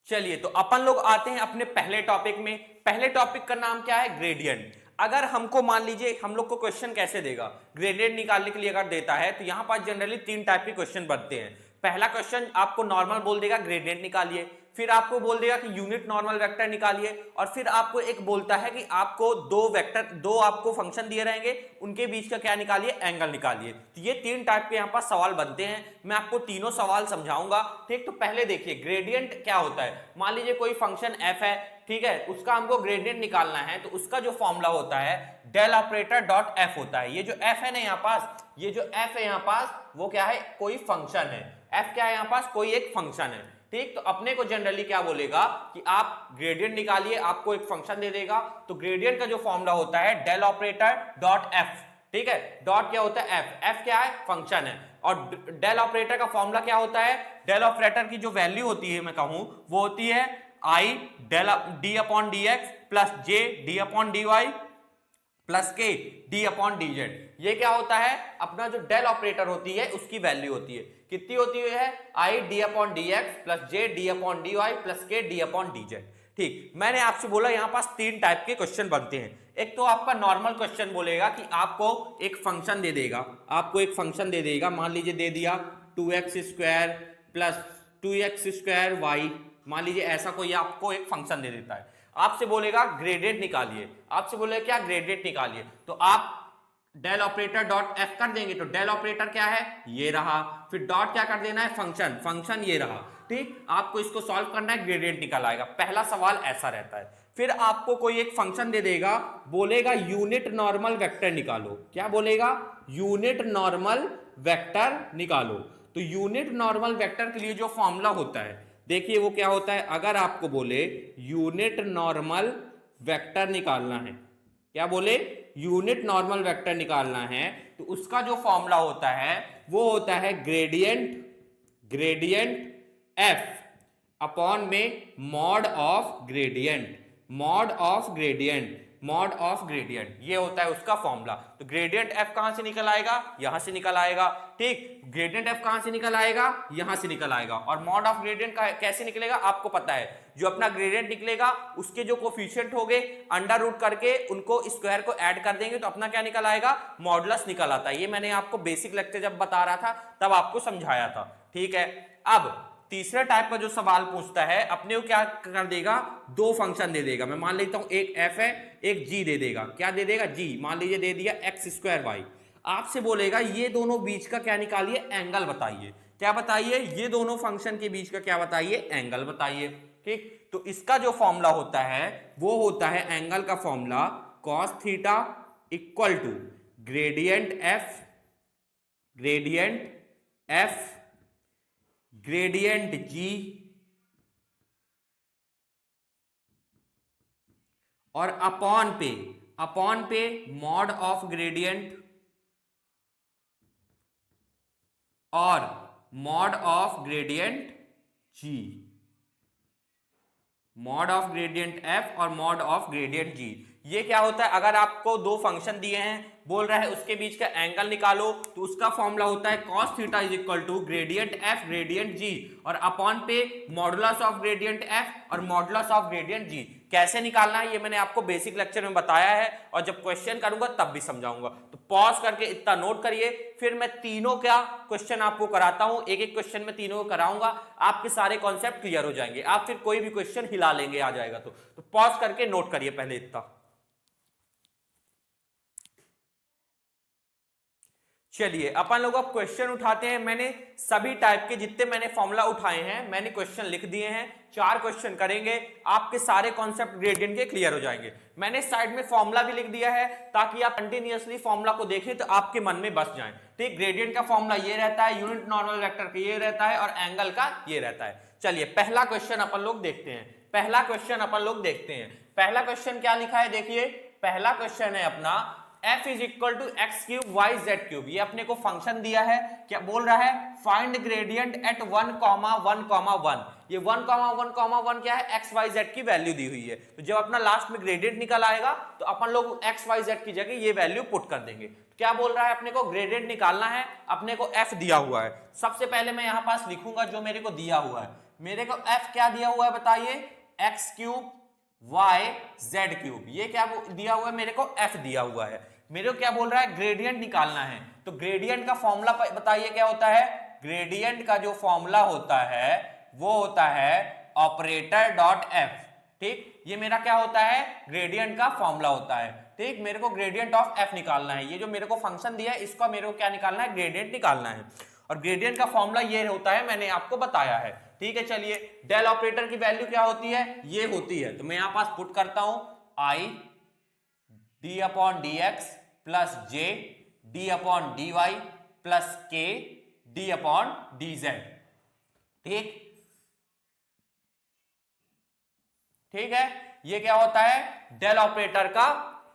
चलिए तो अपन लोग आते हैं अपने पहले टॉपिक में। पहले टॉपिक का नाम क्या है? ग्रेडियंट। अगर हमको मान लीजिए हम लोग को क्वेश्चन कैसे देगा, ग्रेडियंट निकालने के लिए अगर देता है तो यहां पास जनरली तीन टाइप के क्वेश्चन बनते हैं। पहला क्वेश्चन आपको नॉर्मल बोल देगा ग्रेडियंट निकालिए, फिर आपको बोल देगा कि यूनिट नॉर्मल वेक्टर निकालिए, और फिर आपको एक बोलता है कि आपको दो आपको फंक्शन दिए रहेंगे, उनके बीच का क्या निकालिए? एंगल निकालिए। तो ये तीन टाइप के यहाँ पर सवाल बनते हैं, मैं आपको तीनों सवाल समझाऊंगा। ठीक, तो पहले देखिए ग्रेडियंट क्या होता है। मान लीजिए कोई फंक्शन एफ है, ठीक है, उसका हमको ग्रेडियंट निकालना है, तो उसका जो फॉर्मूला होता है डेल ऑपरेटर डॉट एफ होता है। ये जो एफ है ना यहाँ पास, ये जो एफ है यहाँ पास वो क्या है? कोई फंक्शन है। एफ क्या है यहाँ पास? कोई एक फंक्शन है। ठीक, तो अपने को जनरली क्या बोलेगा कि आप ग्रेडियंट निकालिए, आपको एक फंक्शन दे देगा। तो ग्रेडियंट का जो फॉर्मूला होता है डेल ऑपरेटर डॉट एफ। ठीक है, डॉट क्या होता है? एफ। एफ क्या है? फंक्शन है। और डेल ऑपरेटर का फॉर्मूला क्या होता है? डेल ऑपरेटर की जो वैल्यू होती है मैं कहूं वो होती है आई del d upon D x plus जे D upon D y plus के डी अपॉन डी जेड। ये क्या होता है? अपना जो डेल ऑपरेटर होती है उसकी वैल्यू होती है। कितनी होती है? I d upon D x plus J D upon D y plus के डी अपॉन डी जेड। ठीक, मैंने आपसे बोला यहां पास तीन टाइप के क्वेश्चन बनते हैं। एक तो आपका नॉर्मल क्वेश्चन बोलेगा कि आपको एक फंक्शन दे देगा, आपको एक फंक्शन दे देगा, मान लीजिए दे दिया 2x square plus 2x square Y, मान लीजिए ऐसा कोई आपको एक फंक्शन दे देता है। आपसे बोलेगा ग्रेडियंट निकालिए, आपसे बोलेगा क्या? ग्रेडियंट निकालिए। तो आप डेल ऑपरेटर डॉट एफ कर देंगे, तो डेल ऑपरेटर क्या है? ये रहा। फिर डॉट क्या कर देना है? फंक्शन। फंक्शन ये रहा। ठीक, आपको इसको सॉल्व करना है, ग्रेडियंट निकल आएगा। पहला सवाल ऐसा रहता है। फिर आपको कोई एक फंक्शन दे देगा, बोलेगा यूनिट नॉर्मल वेक्टर निकालो। क्या बोलेगा? यूनिट नॉर्मल वेक्टर निकालो। तो यूनिट नॉर्मल वेक्टर के लिए जो फॉर्मूला होता है, देखिए वो क्या होता है। अगर आपको बोले यूनिट नॉर्मल वेक्टर निकालना है, क्या बोले? यूनिट नॉर्मल वेक्टर निकालना है, तो उसका जो फॉर्मूला होता है वो होता है ग्रेडियंट एफ अपॉन में mod of gradient. Mod of gradient ये होता है उसका फॉर्मूला। तो ग्रेडियंट एफ कहां से निकल आएगा? यहां से निकल आएगा। ठीक, ग्रेडियंट एफ कहां से निकल आएगा? यहां से निकल आएगा। और मॉड ऑफ ग्रेडियंट का कैसे निकलेगा आपको पता है। जो अपना ग्रेडियंट निकलेगा उसके जो कोफिशिएंट होंगे अंडर रूट करके उनको स्क्वायर को ऐड कर देंगे, तो अपना क्या निकल आएगा? मॉडुलस निकल आता है। ये मैंने आपको बेसिक लेक्चर जब बता रहा था तब आपको समझाया था। ठीक है, अब तीसरे टाइप का जो सवाल पूछता है, अपने को क्या कर देगा? दो फंक्शन दे देगा। मैं मान लेता हूं एक एफ है, एक जी दे देगा। क्या दे देगा? जी। मान लीजिए दे दिया एक्स स्क्वायर वाई। आपसे बोलेगा ये दोनों बीच का क्या निकालिए? एंगल बताइए। क्या बताइए? ये दोनों फंक्शन के बीच का क्या बताइए? एंगल बताइए। ठीक, तो इसका जो फॉर्मूला होता है वो होता है, एंगल का formula cos theta equal to gradient F gradient जी और अपॉन पे मॉड ऑफ ग्रेडियंट और mod of gradient g. Mod of gradient F और मॉड ऑफ ग्रेडियंट जी। ये क्या होता है? अगर आपको दो फंक्शन दिए हैं, बोल रहा है उसके बीच का एंगल निकालो, तो उसका फॉर्मूला होता है cos theta is equal to gradient F gradient जी और अपॉन पे मॉडुलस ऑफ ग्रेडियंट एफ और मॉडुलस ऑफ ग्रेडियंट जी। कैसे निकालना है ये मैंने आपको बेसिक लेक्चर में बताया है, और जब क्वेश्चन करूंगा तब भी समझाऊंगा। तो पॉज करके इतना नोट करिए, फिर मैं तीनों क्या क्वेश्चन आपको कराता हूं। एक एक क्वेश्चन में तीनों को कराऊंगा, आपके सारे कॉन्सेप्ट क्लियर हो जाएंगे। आप फिर कोई भी क्वेश्चन हिला लेंगे आ जाएगा। तो पॉज करके नोट करिए पहले इतना। चलिए अपन लोग अब क्वेश्चन उठाते हैं। मैंने सभी टाइप के जितने मैंने फॉर्मूला उठाए हैं मैंने क्वेश्चन लिख दिए हैं। 4 क्वेश्चन करेंगे, आपके सारे कॉन्सेप्ट ग्रेडियंट के क्लियर हो जाएंगे। मैंने साइड में फॉर्मूला भी लिख दिया है ताकि आप कंटिन्यूअसली फॉर्मूला को देखें तो आपके मन में बस जाए। ठीक, ग्रेडियंट का फॉर्मूला ये रहता है, यूनिट नॉर्मल वेक्टर का ये रहता है और एंगल का ये रहता है। चलिए पहला क्वेश्चन अपन लोग देखते हैं। पहला क्वेश्चन क्या लिखा है? देखिए पहला क्वेश्चन है अपना f is equal to x cube y z cube. ये अपने को फंक्शन दिया है, क्या बोल रहा है? Find gradient at 1,1,1। ये 1,1,1 क्या है? एक्स वाई जेड की वैल्यू दी हुई है। तो जब अपना लास्ट में ग्रेडियंट निकल आएगा तो अपन लोग एक्स वाई जेड की जगह ये वैल्यू पुट कर देंगे। तो क्या बोल रहा है? अपने को ग्रेडियंट निकालना है, अपने को f दिया हुआ है। सबसे पहले मैं यहां पास लिखूंगा जो मेरे को दिया हुआ है। मेरे को f क्या दिया हुआ है बताइए, x cube y z cube, ये क्या दिया हुआ है मेरे को, f दिया हुआ है। मेरे को क्या बोल रहा है, ग्रेडियंट निकालना है। तो ग्रेडियंट का फॉर्मूला बताइए क्या होता है, ग्रेडियंट का जो फॉर्मूला होता है वो होता है ऑपरेटर डॉट एफ। ठीक, ये मेरा क्या होता है, ग्रेडियंट का फॉर्मूला होता है। ठीक, मेरे को ग्रेडियंट ऑफ एफ निकालना है। ये जो मेरे को फंक्शन दिया है इसका मेरे को क्या निकालना है, ग्रेडियंट निकालना है। और ग्रेडियंट का फॉर्मूला ये होता है, मैंने आपको बताया है। ठीक है, चलिए डेल ऑपरेटर की वैल्यू क्या होती है, ये होती है। तो मैं यहां पास पुट करता हूं i d upon D x plus J D upon D y plus के डी अपॉन डी जेड। ठीक, ठीक है, ये क्या होता है, डेल ऑपरेटर का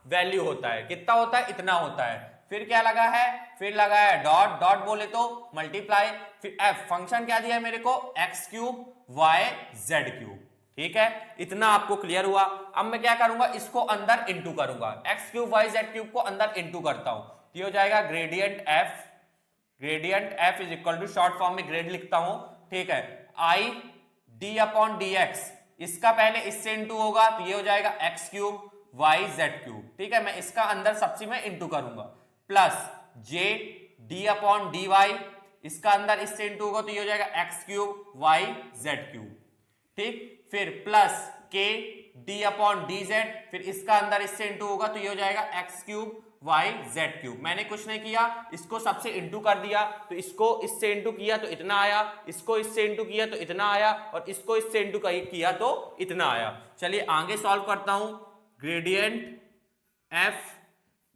वैल्यू होता है। कितना होता है, इतना होता है। फिर क्या लगा है, फिर लगा है डॉट, डॉट बोले तो मल्टीप्लाई, फिर एफ, फंक्शन क्या दिया है मेरे को, x cube y z cube. ठीक है, इतना आपको क्लियर हुआ। अब मैं क्या करूंगा, इसको अंदर इंटू करूंगा, x cube y z cube को अंदर इंटू करता हूं, तो ये हो जाएगा gradient F, gradient f is equal to, short form में ग्रेड लिखता हूं। ठीक है, i d upon D x, इसका पहले इससे इंटू होगा तो ये हो जाएगा x cube y z cube. ठीक है, मैं इसका अंदर सबसे में इंटू करूंगा, प्लस जे डी अपॉन डी वाई, इसका अंदर इससे इंटू होगा तो ये हो जाएगा x cube y z cube. ठीक, फिर प्लस के डी अपॉन डी जेड, फिर इसका अंदर इससे इंटू होगा तो ये हो जाएगा x cube y z cube. मैंने कुछ नहीं किया, इसको सबसे इंटू कर दिया, तो इसको इससे इंटू किया तो इतना आया, इसको इससे इंटू किया तो इतना आया, और इसको इससे इंटू किया तो इतना आया। चलिए आगे सॉल्व करता हूं, ग्रेडियंट एफ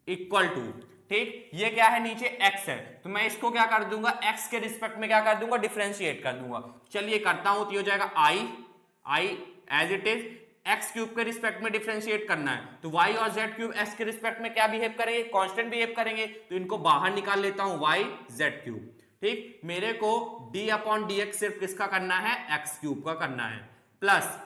इक्वल टू, ठीक, ये क्या है, नीचे x है, तो मैं इसको क्या कर दूंगा, x के रिस्पेक्ट में क्या कर दूंगा, डिफरेंशिएट कर दूंगा। चलिए करता हूं, तो ये हो जाएगा I as it is, x cube के रिस्पेक्ट में डिफरेंशिएट करना है, तो y और z क्यूब x के रिस्पेक्ट में क्या बिहेव करेंगे, कांस्टेंट बिहेव करेंगे, तो इनको बाहर निकाल लेता हूं, y z क्यूब। ठीक, मेरे को d अपॉन डी एक्स सिर्फ किसका करना है, x क्यूब का करना है, प्लस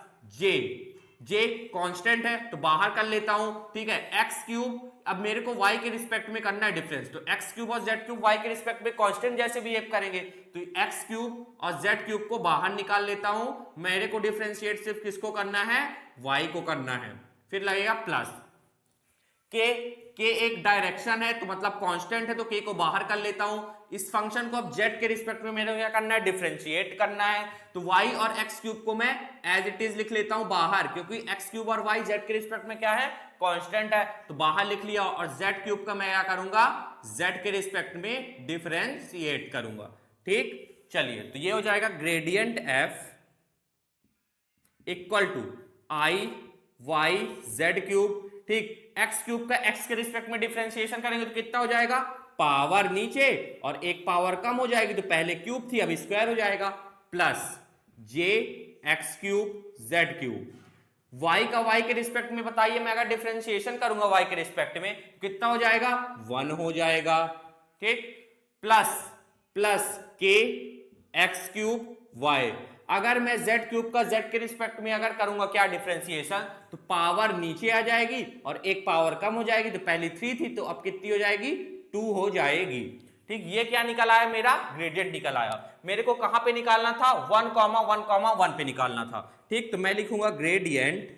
जे कांस्टेंट है तो बाहर कर लेता हूं। ठीक है, x क्यूब, अब मेरे को y के रिस्पेक्ट में करना है डिफरेंस, तो x क्यूब और z क्यूब y के रिस्पेक्ट में कांस्टेंट जैसे बिहेव करेंगे, तो x क्यूब और z क्यूब को बाहर निकाल लेता हूं। मेरे को डिफरेंशिएट सिर्फ किसको करना है, y को करना है। फिर लगेगा प्लस के एक डायरेक्शन है तो मतलब कांस्टेंट है, तो k को बाहर कर लेता हूं। इस फंक्शन को अब z के रिस्पेक्ट में मेरे को क्या करना है, डिफरेंशिएट करना है, तो y और x क्यूब को मैं एज इट इज लिख लेता हूं बाहर, क्योंकि x क्यूब और y z के रिस्पेक्ट में क्या है, कांस्टेंट है, तो बाहर लिख लिया। और z क्यूब का मैं क्या करूंगा, z के रिस्पेक्ट में डिफरेंशिएट करूंगा। ठीक, चलिए तो ये हो जाएगा gradient f equal to i y z cube. ठीक, x क्यूब का x के रिस्पेक्ट में डिफरेंशिएशन करेंगे तो कितना हो जाएगा, पावर नीचे और एक पावर कम हो जाएगी, तो पहले क्यूब थी अब स्क्वायर हो जाएगा, plus J X cube Z cube. y का y के रिस्पेक्ट में बताइए, मैं अगर डिफरेंशिएशन करूंगा y के रिस्पेक्ट में कितना हो जाएगा, 1 हो जाएगा। ठीक, प्लस के एक्स क्यूब y, अगर मैं z क्यूब का z के रिस्पेक्ट में अगर करूंगा क्या डिफरेंशिएशन, तो पावर नीचे आ जाएगी और एक पावर कम हो जाएगी, तो पहले 3 थी तो अब कितनी हो जाएगी, 2 हो जाएगी। ठीक, ये क्या निकल आया, मेरा ग्रेडियंट निकल आया। मेरे को कहां पे निकालना था, 1,1,1 पे निकालना था। ठीक, तो मैं लिखूंगा ग्रेडियंट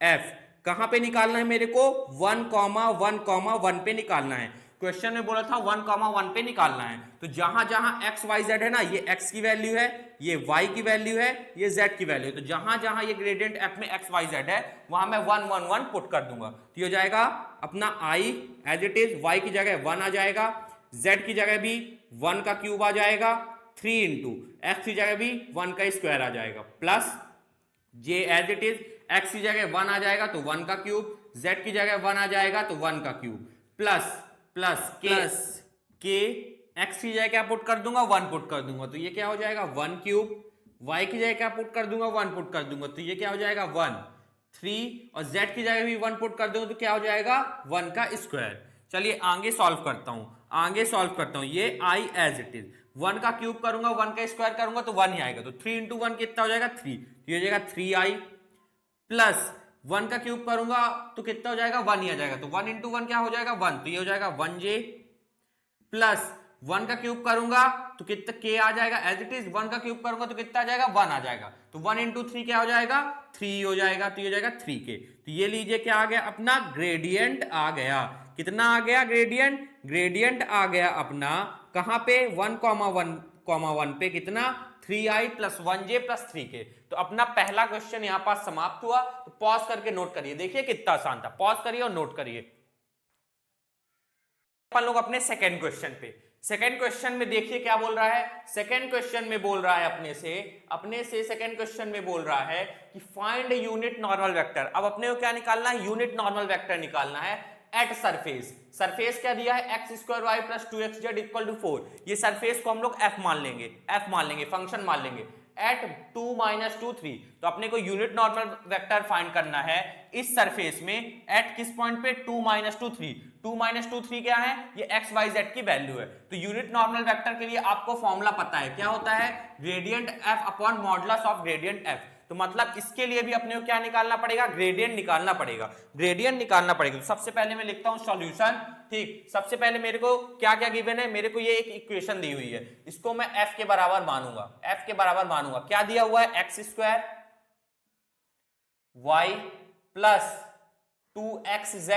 f, कहां पे निकालना है मेरे को, 1,1,1 पे निकालना है। क्वेश्चन में बोला था 1,1 पे निकालना है, तो जहां जहां x y z है ना, ये x की वैल्यू है, ये y की वैल्यू है, ये z की वैल्यू है, तो जहां जहां ये ग्रेडियंट f में x y z है वहां मैं 1 1 1 पुट कर दूंगा, तो ये हो जाएगा अपना i as it is, y की जगह 1 आ जाएगा, z की जगह भी 1 का क्यूब आ जाएगा, 3 इंटू x की जगह भी 1 का स्क्वायर आ जाएगा, plus j as it is, x की जगह 1 आ जाएगा तो 1 का क्यूब, z की जगह 1 आ जाएगा तो 1 का क्यूब, प्लस के x की जगह क्या पुट कर दूंगा, 1 पुट कर दूंगा, तो ये क्या हो जाएगा 1 क्यूब, y की जगह क्या पुट कर दूंगा, 1 पुट कर दूंगा, तो ये क्या हो जाएगा 1 3, और z की जगह भी 1 पुट कर दूंगा तो क्या हो जाएगा 1 का स्क्वायर। चलिए आगे सॉल्व करता हूं, ये i एज इट इज, 1 का क्यूब करूंगा 1 का स्क्वायर करूंगा तो 1 ही आएगा, तो 3 इंटू 1 कितना हो जाएगा 3, तो ये हो जाएगा 3i, प्लस 1 का क्यूब करूंगा तो कितना हो जाएगा 1 ही आ जाएगा, तो 1 इंटू 1 क्या हो जाएगा 1, तो ये हो जाएगा 1j, प्लस 1 का क्यूब करूंगा तो कितना k आ जाएगा एज इट इज, 1 का क्यूब करूंगा तो कितना आ जाएगा 1 आ जाएगा, तो 1 इंटू 3 क्या हो जाएगा 3 हो जाएगा, तो ये हो जाएगा 3k। तो ये लीजिए क्या आ गया अपना ग्रेडियंट आ गया, कितना आ गया ग्रेडियंट, ग्रेडियंट आ गया अपना कहां पे 1,1,1 पे कितना 3i + 1j + 3k। तो अपना पहला क्वेश्चन यहां पास समाप्त हुआ। तो पॉज करके नोट करिए, देखिए कितना आसान था, पॉज करिए और नोट करिए। अपन लोग अपने सेकंड क्वेश्चन पे, सेकंड क्वेश्चन में देखिए क्या बोल रहा है, सेकंड क्वेश्चन में बोल रहा है अपने से सेकंड क्वेश्चन में बोल रहा है कि फाइंड यूनिट नॉर्मल वेक्टर। अब अपने को क्या निकालना है, यूनिट नॉर्मल वेक्टर निकालना है एट सरफेस। सरफेस क्या दिया है x² y + 2xz = 4। ये सरफेस को हम लोग f मान लेंगे, फंक्शन मान लेंगे एट 2 - 2 3। तो अपने को यूनिट नॉर्मल वेक्टर फाइंड करना है इस सरफेस में एट किस पॉइंट पे 2 - 2 3। 2 - 2 3 क्या है, ये x y z की वैल्यू है। तो यूनिट नॉर्मल वेक्टर के लिए आपको फॉर्मूला पता है, क्या होता है gradient f upon modulus of gradient f। तो मतलब इसके लिए भी अपने को क्या निकालना पड़ेगा, ग्रेडियंट निकालना पड़ेगा, ग्रेडियंट निकालना पड़ेगा। तो सबसे पहले मैं लिखता हूं सॉल्यूशन। ठीक, सबसे पहले मेरे को क्या क्या गिवन है, मेरे को ये एक इक्वेशन दी हुई है, इसको मैं f के बराबर मानूंगा, f के बराबर मानूंगा। क्या दिया हुआ है x² y + 2xz,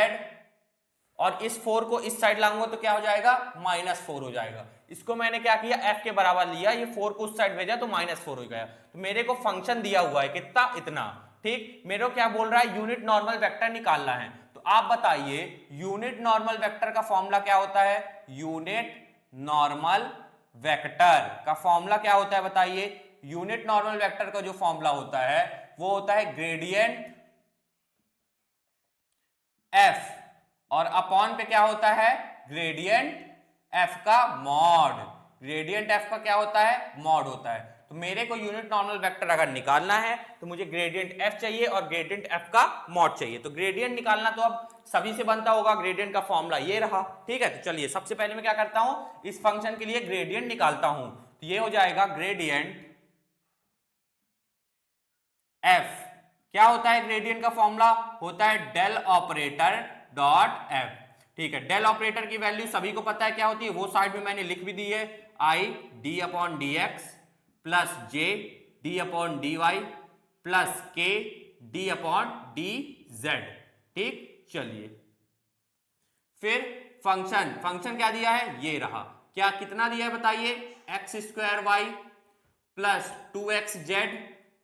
और इस 4 को इस साइड लाऊंगा तो क्या हो जाएगा -4 हो जाएगा। इसको मैंने क्या किया f के बराबर लिया, ये 4 को उस साइड भेजा तो -4 हो गया। तो मेरे को फंक्शन दिया हुआ है कितना, इतना। ठीक, मेरे को क्या बोल रहा है यूनिट नॉर्मल वेक्टर निकालना है। तो आप बताइए यूनिट नॉर्मल वेक्टर का फॉर्मूला क्या होता है, यूनिट नॉर्मल वेक्टर का फॉर्मूला क्या होता है बताइए। यूनिट नॉर्मल वेक्टर का जो फॉर्मूला होता है वो होता है ग्रेडियंट f, और अपॉन पे क्या होता है ग्रेडियंट f का मॉड। ग्रेडियंट f का क्या होता है मॉड होता है। तो मेरे को यूनिट नॉर्मल वेक्टर अगर निकालना है तो मुझे ग्रेडियंट f चाहिए और ग्रेडियंट f का मॉड चाहिए। तो ग्रेडियंट निकालना तो अब सभी से बनता होगा, ग्रेडियंट का फॉर्मूला ये रहा। ठीक है, तो चलिए सबसे पहले मैं क्या करता हूं, इस फंक्शन के लिए ग्रेडियंट निकालता हूं। तो ये हो जाएगा ग्रेडियंट f। क्या होता है ग्रेडियंट का फॉर्मूला, होता है डेल ऑपरेटर डॉट f। ठीक है, डेल ऑपरेटर की वैल्यू सभी को पता है क्या होती है, वो साइड में मैंने लिख भी दी है, i d/dx + j d/dy + k d/dz। ठीक, चलिए फिर फंक्शन क्या दिया है, ये रहा। क्या कितना दिया है बताइए, x² y + 2xz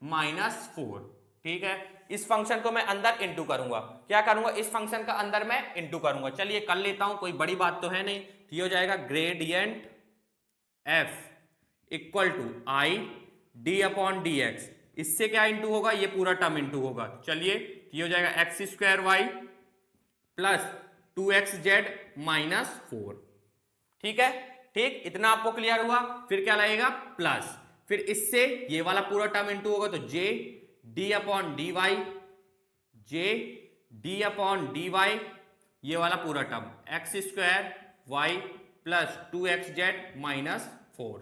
- 4। ठीक है, इस फंक्शन को मैं अंदर इंटू करूंगा, क्या करूंगा इस फंक्शन का अंदर मैं इंटू करूंगा। चलिए कर लेता हूं, कोई बड़ी बात तो है नहीं। तो ये हो जाएगा ग्रेडियंट f = i d/dx। इससे क्या इंटू होगा, ये पूरा टर्म इंटू होगा। चलिए ये हो जाएगा x² y + 2xz - 4। ठीक है, ठीक, इतना आपको क्लियर हुआ। फिर क्या लगेगा प्लस, फिर इससे ये वाला पूरा टर्म इंटू होगा तो j d/dy, j d/dy, ये वाला पूरा टर्म x² y + 2xz - 4।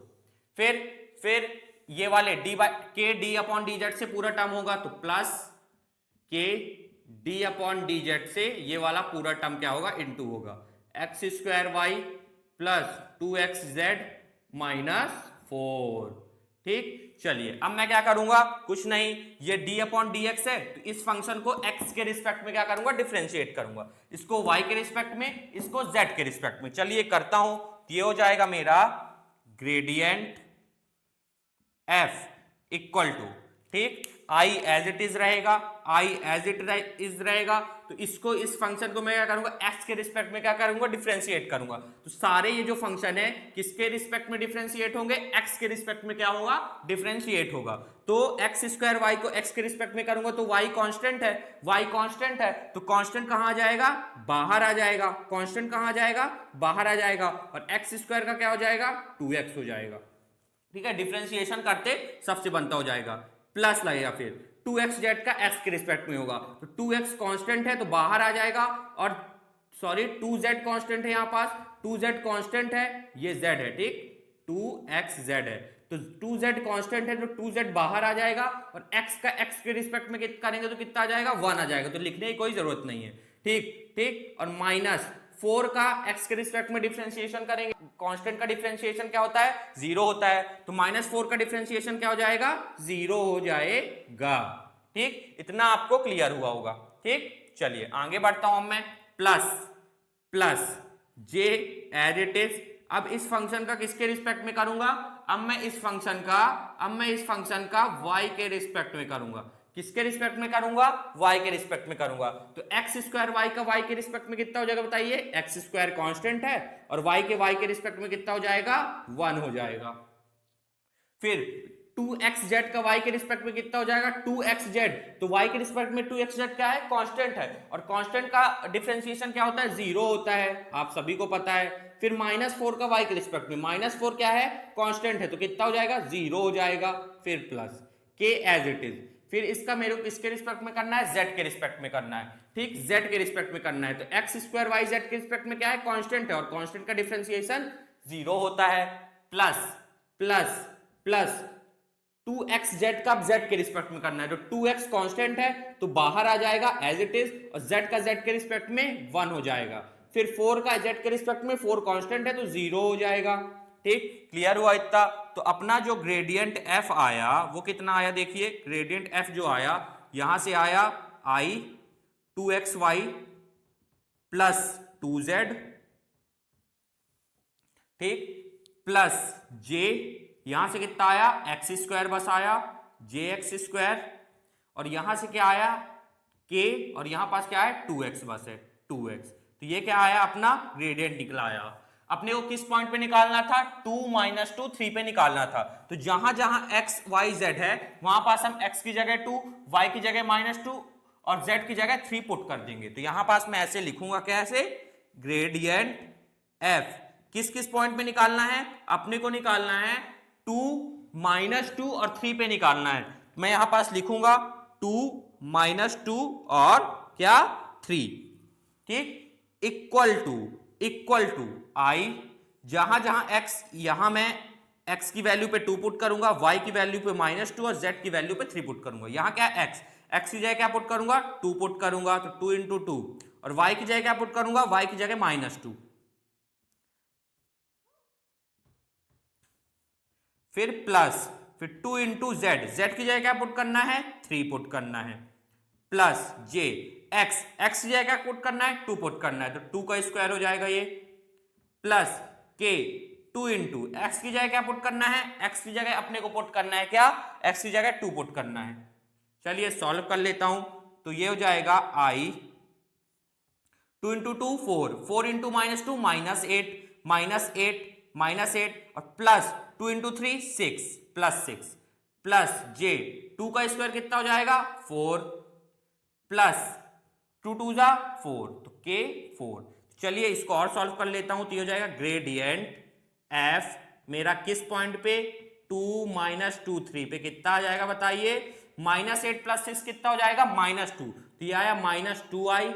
फिर ये वाले k d/dz से पूरा टर्म होगा तो प्लस k d/dz से ये वाला पूरा टर्म क्या होगा इंटू होगा, x² y + 2xz - 4। ठीक, चलिए अब मैं क्या करूंगा, कुछ नहीं, ये d/dx है तो इस फंक्शन को x के रिस्पेक्ट में क्या करूंगा, डिफरेंशिएट करूंगा, इसको y के रिस्पेक्ट में, इसको z के रिस्पेक्ट में। चलिए करता हूं, ये हो जाएगा मेरा ग्रेडियंट f = ठीक i एज इट इज रहेगा, i एज इट इज रहेगा। तो इसको इस फंक्शन को मैं क्या करूंगा, x के रिस्पेक्ट में क्या करूंगा, डिफरेंशिएट करूंगा। तो सारे ये जो फंक्शन है किसके रिस्पेक्ट में डिफरेंशिएट होंगे, x के रिस्पेक्ट में क्या होगा, डिफरेंशिएट होगा। तो x² y को x के रिस्पेक्ट में करूंगा तो y कांस्टेंट है, y कांस्टेंट है तो कांस्टेंट कहां आ जाएगा, बाहर आ जाएगा। कांस्टेंट कहां आ जाएगा, बाहर आ जाएगा, और x² का क्या हो जाएगा 2x हो जाएगा। ठीक है, डिफरेंशिएशन करते सबसे बनता हो जाएगा, प्लस लगेगा, फिर 2xz का x के रिस्पेक्ट में होगा तो 2x कांस्टेंट है तो बाहर आ जाएगा, और सॉरी 2z कांस्टेंट है, यहां पास 2z कांस्टेंट है, ये z है। ठीक, 2xz है तो 2z कांस्टेंट है तो 2z बाहर आ जाएगा, और x का x के रिस्पेक्ट में करेंगे तो कितना आ जाएगा 1 आ जाएगा, तो लिखने की कोई जरूरत नहीं है। ठीक ठीक, और माइनस 4 का x के रिस्पेक्ट में डिफरेंशिएशन करेंगे, कांस्टेंट का डिफरेंशिएशन क्या होता है, 0 होता है, तो -4 का डिफरेंशिएशन क्या हो जाएगा, 0 हो जाएगा। ठीक, इतना आपको क्लियर हुआ होगा। ठीक, चलिए आगे बढ़ता हूं मैं। Plus j as it is. अब इस फंक्शन का किसके रिस्पेक्ट में करूंगा, अब मैं इस फंक्शन का y के रिस्पेक्ट में करूंगा। किसके रिस्पेक्ट में करूंगा, y के रिस्पेक्ट में करूंगा। तो x स्क्वायर y का y के रिस्पेक्ट में कितना हो जाएगा बताइए, x स्क्वायर कांस्टेंट है और y के रिस्पेक्ट में कितना हो जाएगा, 1 हो जाएगा। फिर 2xz का y के रिस्पेक्ट में कितना हो जाएगा, 2xz। तो y के रिस्पेक्ट में 2xz क्या है, कांस्टेंट है, और कांस्टेंट का डिफरेंशिएशन क्या होता है, 0 होता है, आप सभी को पता है। फिर -4 का y के रिस्पेक्ट में, -4 क्या है, कांस्टेंट है, तो कितना हो जाएगा, 0 हो जाएगा। फिर plus k as it is. फिर इसका मेरे को किसके रिस्पेक्ट में करना है, z के रिस्पेक्ट में करना है। ठीक, z के रिस्पेक्ट में करना है। तो x स्क्वायर y z के रिस्पेक्ट में क्या है, कांस्टेंट है, और कांस्टेंट का डिफरेंशिएशन 0 होता है। प्लस 2xz का z के रिस्पेक्ट में करना है। तो 2x कांस्टेंट है तो बाहर आ जाएगा एज इट इज, और z का z के रिस्पेक्ट में 1 हो जाएगा। फिर 4 का z के रिस्पेक्ट में 4 कांस्टेंट है तो 0 हो जाएगा। ठीक, क्लियर हुआ इतना। तो अपना जो ग्रेडियंट f आया वो कितना आया, देखिए ग्रेडियंट f जो आया, यहां से आया i 2xy प्लस 2z, ठीक, प्लस j, यहां से कितना आया, एक्स स्क्वायर बस आया, जे एक्स स्क्वायर, और यहां से क्या आया, k, और यहां पास क्या है, 2x बस है, 2x। तो ये क्या आया, अपना ग्रेडियंट निकला आया। अपने को किस पॉइंट पे निकालना था, 2 - 2 3 पे निकालना था। तो जहां जहां x y z है वहां पास हम x की जगह 2, y की जगह -2 और z की जगह 3 पुट कर देंगे। तो यहां पास मैं ऐसे लिखूंगा, कैसे, ग्रेडियंट f किस किस पॉइंट पे निकालना है, अपने को निकालना है 2 -2 और 3 पे निकालना है। मैं यहां पास लिखूंगा 2 -2 और क्या, 3। ठीक, इक्वल टू i, जहां जहां x, यहां मैं x की वैल्यू पे 2 पुट करूंगा, y की वैल्यू पे -2 और z की वैल्यू पे 3 पुट करूंगा। यहां क्या है, x की जगह क्या पुट करूंगा, 2 पुट करूंगा, तो 2 × 2, और y की जगह क्या पुट करूंगा, y की जगह -2। फिर प्लस, फिर 2 × z की जगह क्या पुट करना है, 3 पुट करना है, प्लस j, x की जगह क्या पुट करना है, 2 पुट करना है, तो 2 का स्क्वायर हो जाएगा ये, प्लस k 2 × x की जगह क्या पुट करना है, x की जगह अपने को पुट करना है क्या, x की जगह 2 पुट करना है। चलिए सॉल्व कर लेता हूं। तो ये हो जाएगा i 2 × 2 4, 4 × -2 -8 और प्लस 2 × 3 6 प्लस j, 2 का स्क्वायर कितना हो जाएगा, 4, प्लस 2 × 2 = 4, तो k 4। चलिए इसको और सॉल्व कर लेता हूं। तो ये हो जाएगा ग्रेडियंट f मेरा किस पॉइंट पे, 2 - 2 3 पे कितना आ जाएगा बताइए, -8 + 6 कितना हो जाएगा, -2। तो ये आया -2i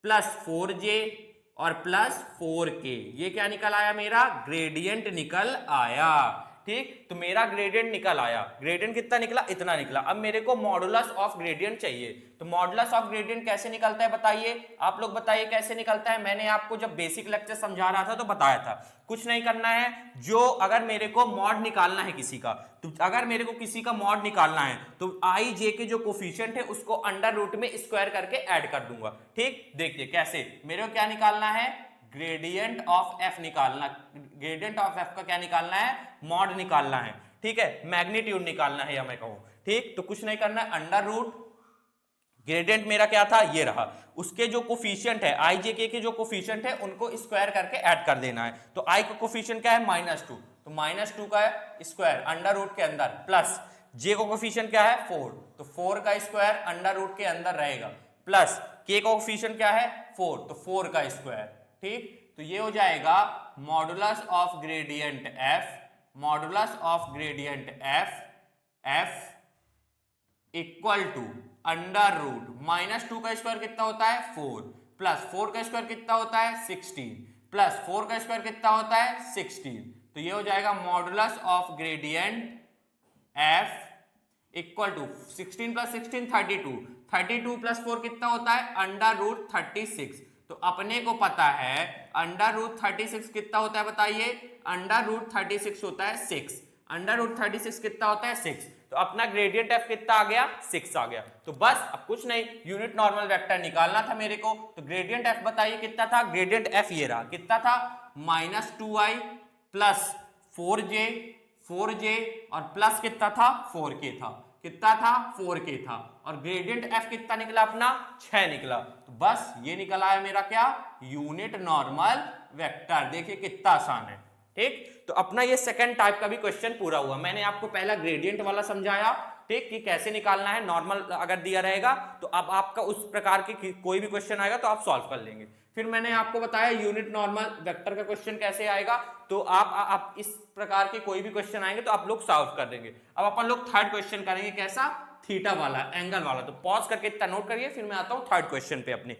प्लस 4j और प्लस 4k। ये क्या निकल आया, मेरा ग्रेडियंट निकल आया। ठीक, तो मेरा ग्रेडियंट निकल आया। ग्रेडियंट कितना निकला, इतना निकला। अब मेरे को मॉडुलस ऑफ ग्रेडियंट चाहिए। तो मॉडुलस ऑफ ग्रेडियंट कैसे निकलता है बताइए, आप लोग बताइए कैसे निकलता है। मैंने आपको जब बेसिक लेक्चर समझा रहा था तो बताया था, कुछ नहीं करना है। जो अगर मेरे को मॉड निकालना है किसी का, तो अगर मेरे को किसी का मॉड निकालना है तो आई जे के जो कोफिशिएंट है उसको अंडर रूट में स्क्वायर करके ऐड कर दूंगा। ठीक, देखिए कैसे, मेरे को क्या निकालना है, ग्रेडियंट ऑफ f निकालना। ग्रेडियंट ऑफ f का क्या निकालना है, मॉड निकालना है। ठीक है, मैग्नीट्यूड निकालना है या मैं कहूं। ठीक, तो कुछ नहीं करना है, अंडर रूट, ग्रेडियंट मेरा क्या था, ये रहा, उसके जो कोफिशिएंट है आई जे के जो कोफिशिएंट है उनको स्क्वायर करके ऐड कर देना है। तो आई का कोफिशिएंट क्या है, -2, तो -2 का स्क्वायर अंडर रूट के अंदर, प्लस जे का कोफिशिएंट क्या है, 4, तो 4 का स्क्वायर अंडर रूट के अंदर रहेगा, प्लस के का कोफिशिएंट क्या है, 4, तो 4 का स्क्वायर। ठीक, तो ये हो जाएगा modulus of gradient f, modulus of gradient f equal to under root, -2 का स्क्वायर कितना होता है, 4, प्लस 4 का स्क्वायर कितना होता है, 16, प्लस 4 का स्क्वायर कितना होता है, 16। तो ये हो जाएगा modulus of gradient f equal to 16 + 16 32, 32 + 4 कितना होता है, अंडर रूट 36। तो अपने को पता है अंडर रूट 36 कितना होता है बताइए, अंडर रूट 36 होता है 6, अंडर रूट 36 कितना होता है 6, तो अपना ग्रेडियंट एफ कितना आ गया 6 आ गया। तो बस अब कुछ नहीं, यूनिट नॉर्मल वेक्टर निकालना था मेरे को, तो ग्रेडियंट एफ बताइए कितना था, ग्रेडियंट एफ ये रहा, कितना था -2i प्लस 4j और प्लस कितना था 4k था, कितना था 4k था, और ग्रेडियंट एफ कितना निकला अपना 6 निकला। तो बस ये निकला है मेरा क्या, यूनिट नॉर्मल वेक्टर। देखिए कितना आसान है, ठीक। तो अपना ये सेकंड टाइप का भी क्वेश्चन पूरा हुआ। मैंने आपको पहला ग्रेडियंट वाला समझाया, ठीक, कि कैसे निकालना है, नॉर्मल अगर दिया रहेगा तो अब आपका उस प्रकार की कोई भी क्वेश्चन आएगा तो आप सॉल्व कर लेंगे। फिर मैंने आपको बताया यूनिट नॉर्मल वेक्टर का क्वेश्चन कैसे आएगा, तो आप इस प्रकार के कोई भी क्वेश्चन आएंगे तो आप लोग सॉल्व कर देंगे। अब अपन लोग थर्ड क्वेश्चन करेंगे, कैसा, थीटा वाला, एंगल वाला। तो पॉज करके इतना नोट करिए, फिर मैं आता हूं थर्ड क्वेश्चन पे अपने।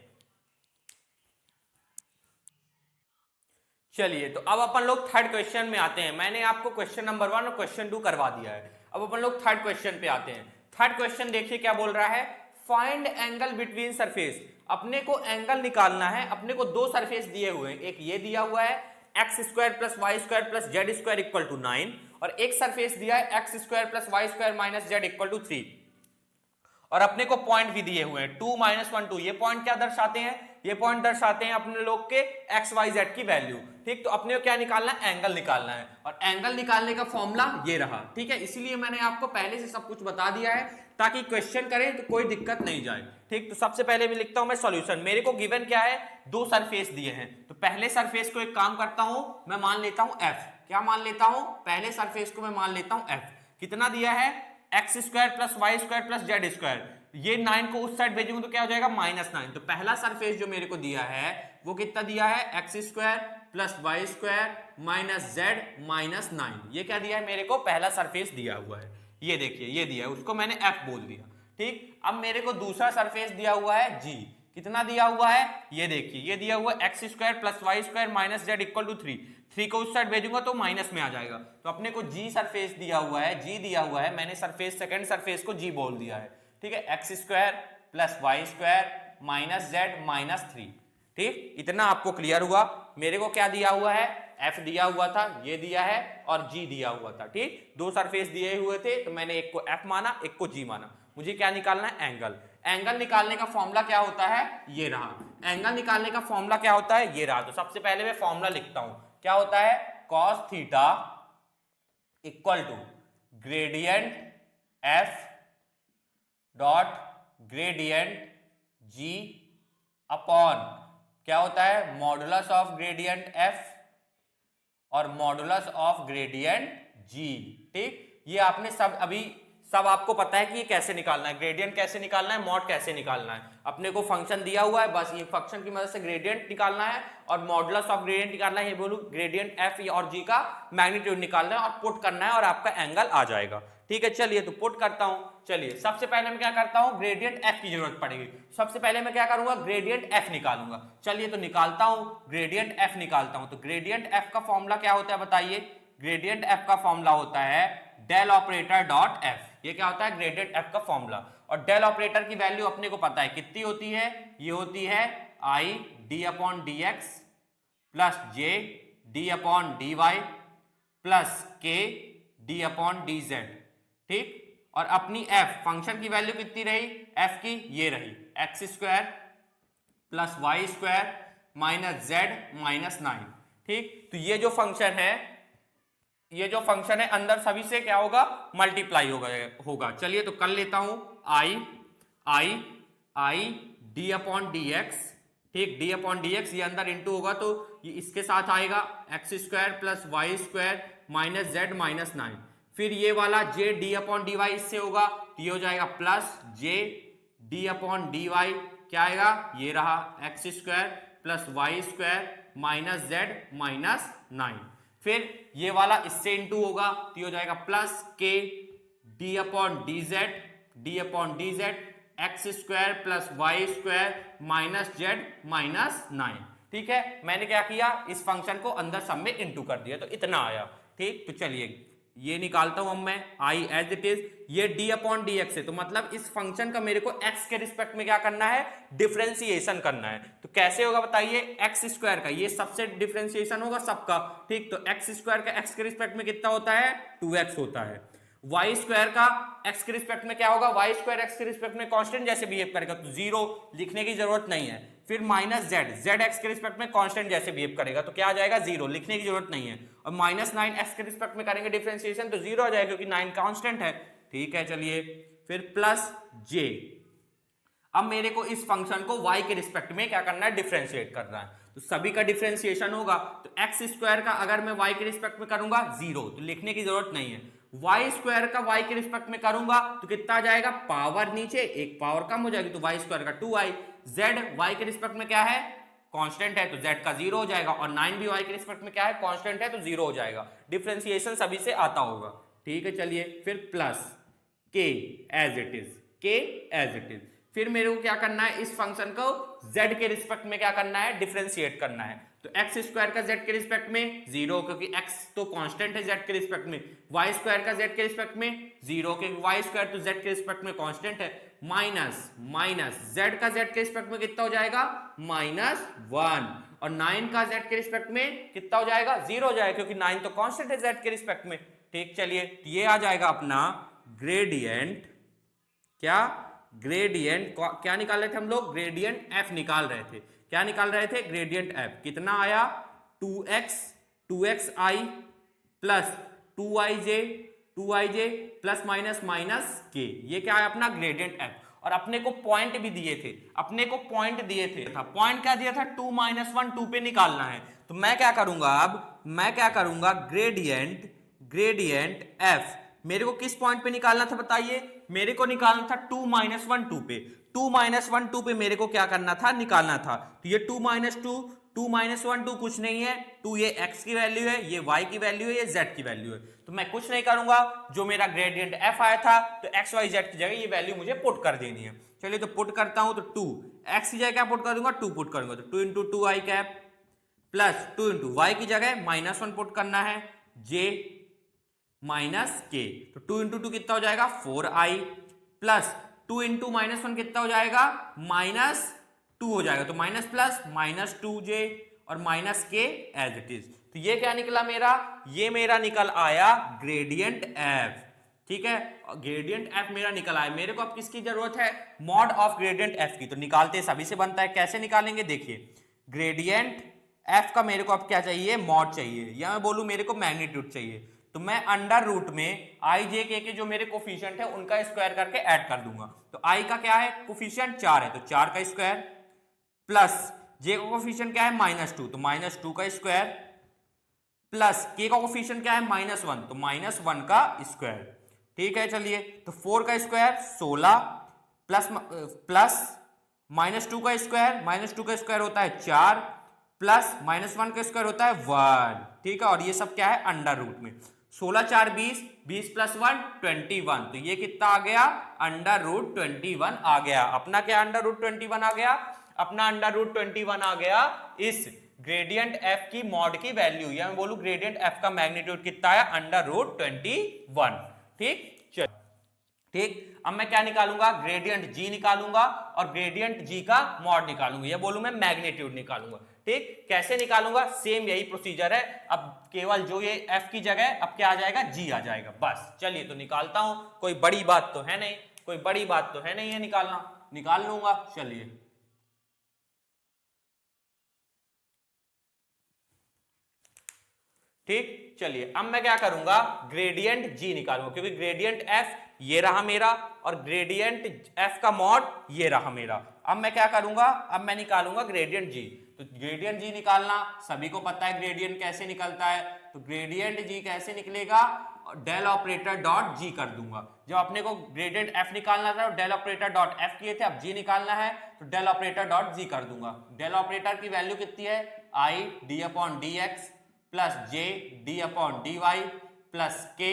चलिए, तो अब अपन लोग थर्ड क्वेश्चन में आते हैं। मैंने आपको क्वेश्चन नंबर 1 और क्वेश्चन 2 करवा दिया है। अब अपन लोग थर्ड क्वेश्चन पे आते हैं। थर्ड क्वेश्चन देखिए क्या बोल रहा है, फाइंड एंगल बिटवीन सरफेस। अपने को एंगल निकालना है, अपने को दो सरफेस दिए हुए हैं, एक ये दिया हुआ है x² + y² + z² = 9, और एक सरफेस दिया है x² + y² - z = 3, और अपने को पॉइंट भी दिए हुए हैं 2, -1, 2। ये पॉइंट क्या दर्शाते हैं, ये पॉइंट दर्शाते हैं अपने लोग के एक्स वाई जेड की वैल्यू, ठीक। तो अपने को क्या निकालना है, एंगल निकालना है, और एंगल निकालने का फॉर्मूला ये रहा, ठीक है। इसीलिए मैंने आपको पहले से सब कुछ बता दिया है ताकि क्वेश्चन करें तो कोई दिक्कत नहीं जाए, ठीक। तो सबसे पहले मैं लिखता हूं मैं सॉल्यूशन। मेरे को गिवन क्या है, दो सरफेस दिए हैं, तो पहले सरफेस को एक काम करता हूं, मैं मान लेता हूं एफ। क्या मान लेता हूं, पहले सरफेस को मैं मान लेता हूं एफ। कितना दिया है, x² + y² + z²। ये 9 को उस साइड भेजूंगा तो क्या हो जाएगा, -9। तो पहला सरफेस जो मेरे को दिया है वो कितना दिया है, x² + y² - z - 9। ये क्या दिया है मेरे को, पहला सरफेस दिया हुआ है, ये देखिए ये दिया है, उसको मैंने f बोल दिया, ठीक। अब मेरे को दूसरा सरफेस दिया हुआ है g। कितना दिया हुआ है, ये देखिए ये दिया हुआ x² + y² - z = 3। 3 को उस साइड भेजूंगा तो माइनस में आ जाएगा। तो अपने को g सरफेस दिया हुआ है, g दिया हुआ है, मैंने सरफेस सेकंड सरफेस को g बोल दिया है, ठीक है। x² + y² - z - 3, ठीक। इतना आपको क्लियर हुआ। मेरे को क्या दिया हुआ है, f दिया हुआ था, ये दिया है, और g दिया हुआ था, ठीक। दो सरफेस दिए हुए थे तो मैंने एक को f माना, एक को g माना। मुझे क्या निकालना है, एंगल। एंगल निकालने का फॉर्मूला क्या होता है, ये रहा। एंगल निकालने का फॉर्मूला क्या होता है, ये रहा। तो सबसे पहले मैं फॉर्मूला लिखता हूं, क्या होता है, cos theta = gradient f dot gradient g upon क्या होता है, मॉडुलस ऑफ ग्रेडियंट f और मॉडुलस ऑफ ग्रेडियंट g, ठीक। ये आपने सब आपको पता है कि ये कैसे निकालना है, ग्रेडियंट कैसे निकालना है, मॉड कैसे निकालना है। अपने को फंक्शन दिया हुआ है, बस ये फंक्शन की मदद से ग्रेडियंट निकालना है और मॉडुलस ऑफ ग्रेडियंट निकालना है। ये बोलूं ग्रेडियंट f और g का मैग्नीट्यूड निकालना है और पुट करना है और आपका एंगल आ जाएगा, ठीक है। चलिए तो पुट करता हूं। चलिए सबसे पहले मैं क्या करता हूं, ग्रेडियंट f की जरूरत पड़ेगी। सबसे पहले मैं क्या करूंगा, ग्रेडियंट f निकालूंगा। चलिए तो निकालता हूं, ग्रेडियंट f निकालता हूं। तो ग्रेडियंट f का फॉर्मूला क्या होता है बताइए, ग्रेडियंट f का फॉर्मूला होता है डेल ऑपरेटर डॉट f। ये क्या होता है, ग्रेडियंट f का फॉर्मूला। और डेल ऑपरेटर की वैल्यू अपने को पता है कितनी होती है, ये होती है i d/dx plus j d/dy plus k d/dz, ठीक। और अपनी f फंक्शन की वैल्यू कितनी रही, f की ये रही x² + y² - z - 9, ठीक। तो ये जो फंक्शन है, ये जो फंक्शन है अंदर सभी से क्या होगा, मल्टीप्लाई होगा। चलिए तो कर लेता हूं, i d/dx, ठीक। d/dx ये अंदर इंटू होगा तो ये इसके साथ आएगा x² + y² - z - 9। फिर ये वाला j d/dy इससे होगा, ये हो जाएगा प्लस j d/dy, क्या आएगा, ये रहा x² + y² - z - 9। फिर ये वाला इससे इंटू होगा तो ये हो जाएगा plus k d/dz x² + y² - z - 9, ठीक है। मैंने क्या किया, इस फंक्शन को अंदर सब में इंटू कर दिया तो इतना आया, ठीक। तो चलिए ये निकालता हूं अब मैं आई एज इट इज, ये डी अपॉन डी एक्स है, तो मतलब इस फंक्शन का मेरे को एक्स के रिस्पेक्ट में क्या करना है, डिफरेंशिएशन करना है। तो कैसे होगा बताइए, एक्स स्क्वायर का ये सबसे डिफरेंशिएशन होगा सबका, ठीक, तो एक्स स्क्वायर का एक्स के रिस्पेक्ट में कितना होता है, 2x होता है। वाई स्क्वायर का एक्स के रिस्पेक्ट में क्या होगा, वाई स्क्वायर एक्स के रिस्पेक्ट में कांस्टेंट जैसे बिहेव करेगा, तो जीरो लिखने की जरूरत नहीं है। फिर माइनस जेड, जेड एक्स के रिस्पेक्ट में कांस्टेंट जैसे बिहेव करेगा, तो क्या आ जाएगा, जीरो, लिखने की जरूरत नहीं है। और माइनस 9 एक्स के रिस्पेक्ट में करेंगे डिफरेंशिएशन, तो जीरो आ जाएगा क्योंकि 9 कांस्टेंट है, ठीक है। चलिए फिर प्लस जे, अब मेरे को इस फंक्शन को y के रिस्पेक्ट में क्या करना है, डिफरेंशिएट करना है। तो सभी का डिफरेंशिएशन होगा, तो एक्स स्क्वायर का अगर मैं y के रिस्पेक्ट में करूंगा जीरो, तो लिखने की जरूरत नहीं है। वाई स्क्वायर का y के रिस्पेक्ट में करूंगा तो कितना आ जाएगा, पावर नीचे एक पावर कम हो जाएगी, तो वाई स्क्वायर का 2i। z y के रिस्पेक्ट में क्या है, कांस्टेंट है, तो z का जीरो हो जाएगा, और 9 भी y के रिस्पेक्ट में क्या है, कांस्टेंट है, तो जीरो हो जाएगा। डिफरेंशिएशन सभी से आता होगा, ठीक है। चलिए फिर plus k as it is, k as it is. फिर मेरे को क्या करना है, इस फंक्शन को z के रिस्पेक्ट में क्या करना है, डिफरेंशिएट करना है। तो एक्स स्क्वायर का z के रिस्पेक्ट में जीरो, क्योंकि x तो कांस्टेंट है z के रिस्पेक्ट में, वाई स्क्वायर का z के रिस्पेक्ट में जीरो, क्योंकि वाई स्क्वायर तो z के रिस्पेक्ट में कांस्टेंट है, माइनस माइनस z का z के रिस्पेक्ट में कितना हो जाएगा, -1, और 9 का z के रिस्पेक्ट में कितना हो जाएगा, जीरो हो जाएगा, क्योंकि 9 तो कांस्टेंट है z के रिस्पेक्ट में, ठीक। चलिए ये आ जाएगा अपना ग्रेडियंट, क्या ग्रेडियंट, क्या निकाल रहे थे हम लोग, ग्रेडियंट f निकाल रहे थे, क्या निकाल रहे थे, ग्रेडियंट f। कितना आया, 2xi plus 2ij plus minus minus k, ये क्या है अपना ग्रेडियंट f। और अपने को पॉइंट भी दिए थे, अपने को पॉइंट दिए थे, पॉइंट क्या दिया था, 2 - 1 2 पे निकालना है। तो मैं क्या करूंगा, अब मैं क्या करूंगा, ग्रेडियंट f मेरे को किस पॉइंट पे निकालना था बताइए, मेरे को निकालना था 2 - 1 2 पे, 2 - 1 2 पे मेरे को क्या करना था, निकालना था। तो ये 2 - 1 2 कुछ नहीं है, 2 ये x की वैल्यू है, ये y की वैल्यू है, ये z की वैल्यू है। तो मैं कुछ नहीं करूंगा, जो मेरा ग्रेडियंट f आया था, तो x y z की जगह ये वैल्यू मुझे पुट कर देनी है। चलिए तो पुट करता हूं, तो 2 x की जगह क्या पुट कर दूंगा, 2 पुट करूंगा, तो 2 × 2i कैप प्लस 2 × y की जगह -1 पुट करना है, j माइनस के, तो 2 × 2 कितना हो जाएगा, 4i प्लस 2 × -1 कितना हो जाएगा, -2 हो जाएगा, तो माइनस प्लस -2j और माइनस के एज इट इज। तो ये क्या निकला मेरा, ये मेरा निकल आया ग्रेडियंट f, ठीक है। ग्रेडियंट f मेरा निकल आया। मेरे को अब किसकी जरूरत है, मॉड ऑफ ग्रेडियंट f की। तो निकालते सभी से बनता है, कैसे निकालेंगे देखिए, ग्रेडियंट f का मेरे को अब क्या चाहिए, मॉड चाहिए, या मैं बोलूं मेरे को मैग्नीट्यूड चाहिए। तो मैं अंडर रूट में आई जे के जो मेरे कोफिशिएंट है उनका स्क्वायर करके ऐड कर दूंगा। तो आई का क्या है, कोफिशिएंट 4 है, तो 4 का स्क्वायर, प्लस जे का कोफिशिएंट क्या है, -2, तो -2 का स्क्वायर, प्लस के का कोफिशिएंट क्या है, -1, तो -1 का स्क्वायर, ठीक है। चलिए तो 4 का स्क्वायर 16 प्लस -2 का स्क्वायर, -2 का स्क्वायर होता है 4 प्लस -1 का स्क्वायर होता है 1, ठीक है। और ये सब क्या है, अंडर रूट में, 16 4 20, 20 प्लस 1 21, तो ये कितना आ गया, अंडर रूट 21 आ गया। अपना क्या अंडर रूट 21 आ गया, अपना अंडर रूट 21 आ गया इस ग्रेडियंट f की मॉड की वैल्यू, या मैं बोलूं ग्रेडियंट f का मैग्नीट्यूड कितना है, अंडर रूट 21, ठीक। चल ठीक, अब मैं क्या निकालूंगा, ग्रेडियंट g निकालूंगा और ग्रेडियंट g का मॉड निकालूंगा, या बोलूं मैं मैग्नीट्यूड निकालूंगा, ठीक। कैसे निकालूंगा, सेम यही प्रोसीजर है, अब केवल जो ये f की जगह अब क्या आ जाएगा, g आ जाएगा, बस। चलिए तो निकालता हूं, कोई बड़ी बात तो है नहीं, कोई बड़ी बात तो है नहीं है निकालना, निकाल लूंगा। चलिए ठीक, चलिए अब मैं क्या करूंगा, ग्रेडियंट g निकालूंगा, क्योंकि ग्रेडियंट f ये रहा मेरा और ग्रेडियंट f का मॉड ये रहा मेरा। अब मैं क्या करूंगा, अब मैं निकालूंगा ग्रेडियंट g। तो ग्रेडियंट g निकालना सभी को पता है, ग्रेडियंट कैसे निकलता है, तो ग्रेडियंट g कैसे निकलेगा, डेल ऑपरेटर डॉट g कर दूंगा। जब अपने को ग्रेडियंट f निकालना था डेल ऑपरेटर डॉट f किए थे, अब g निकालना है तो डेल ऑपरेटर डॉट g कर दूंगा। डेल ऑपरेटर की वैल्यू कितनी है, i d/dx plus j d/dy plus k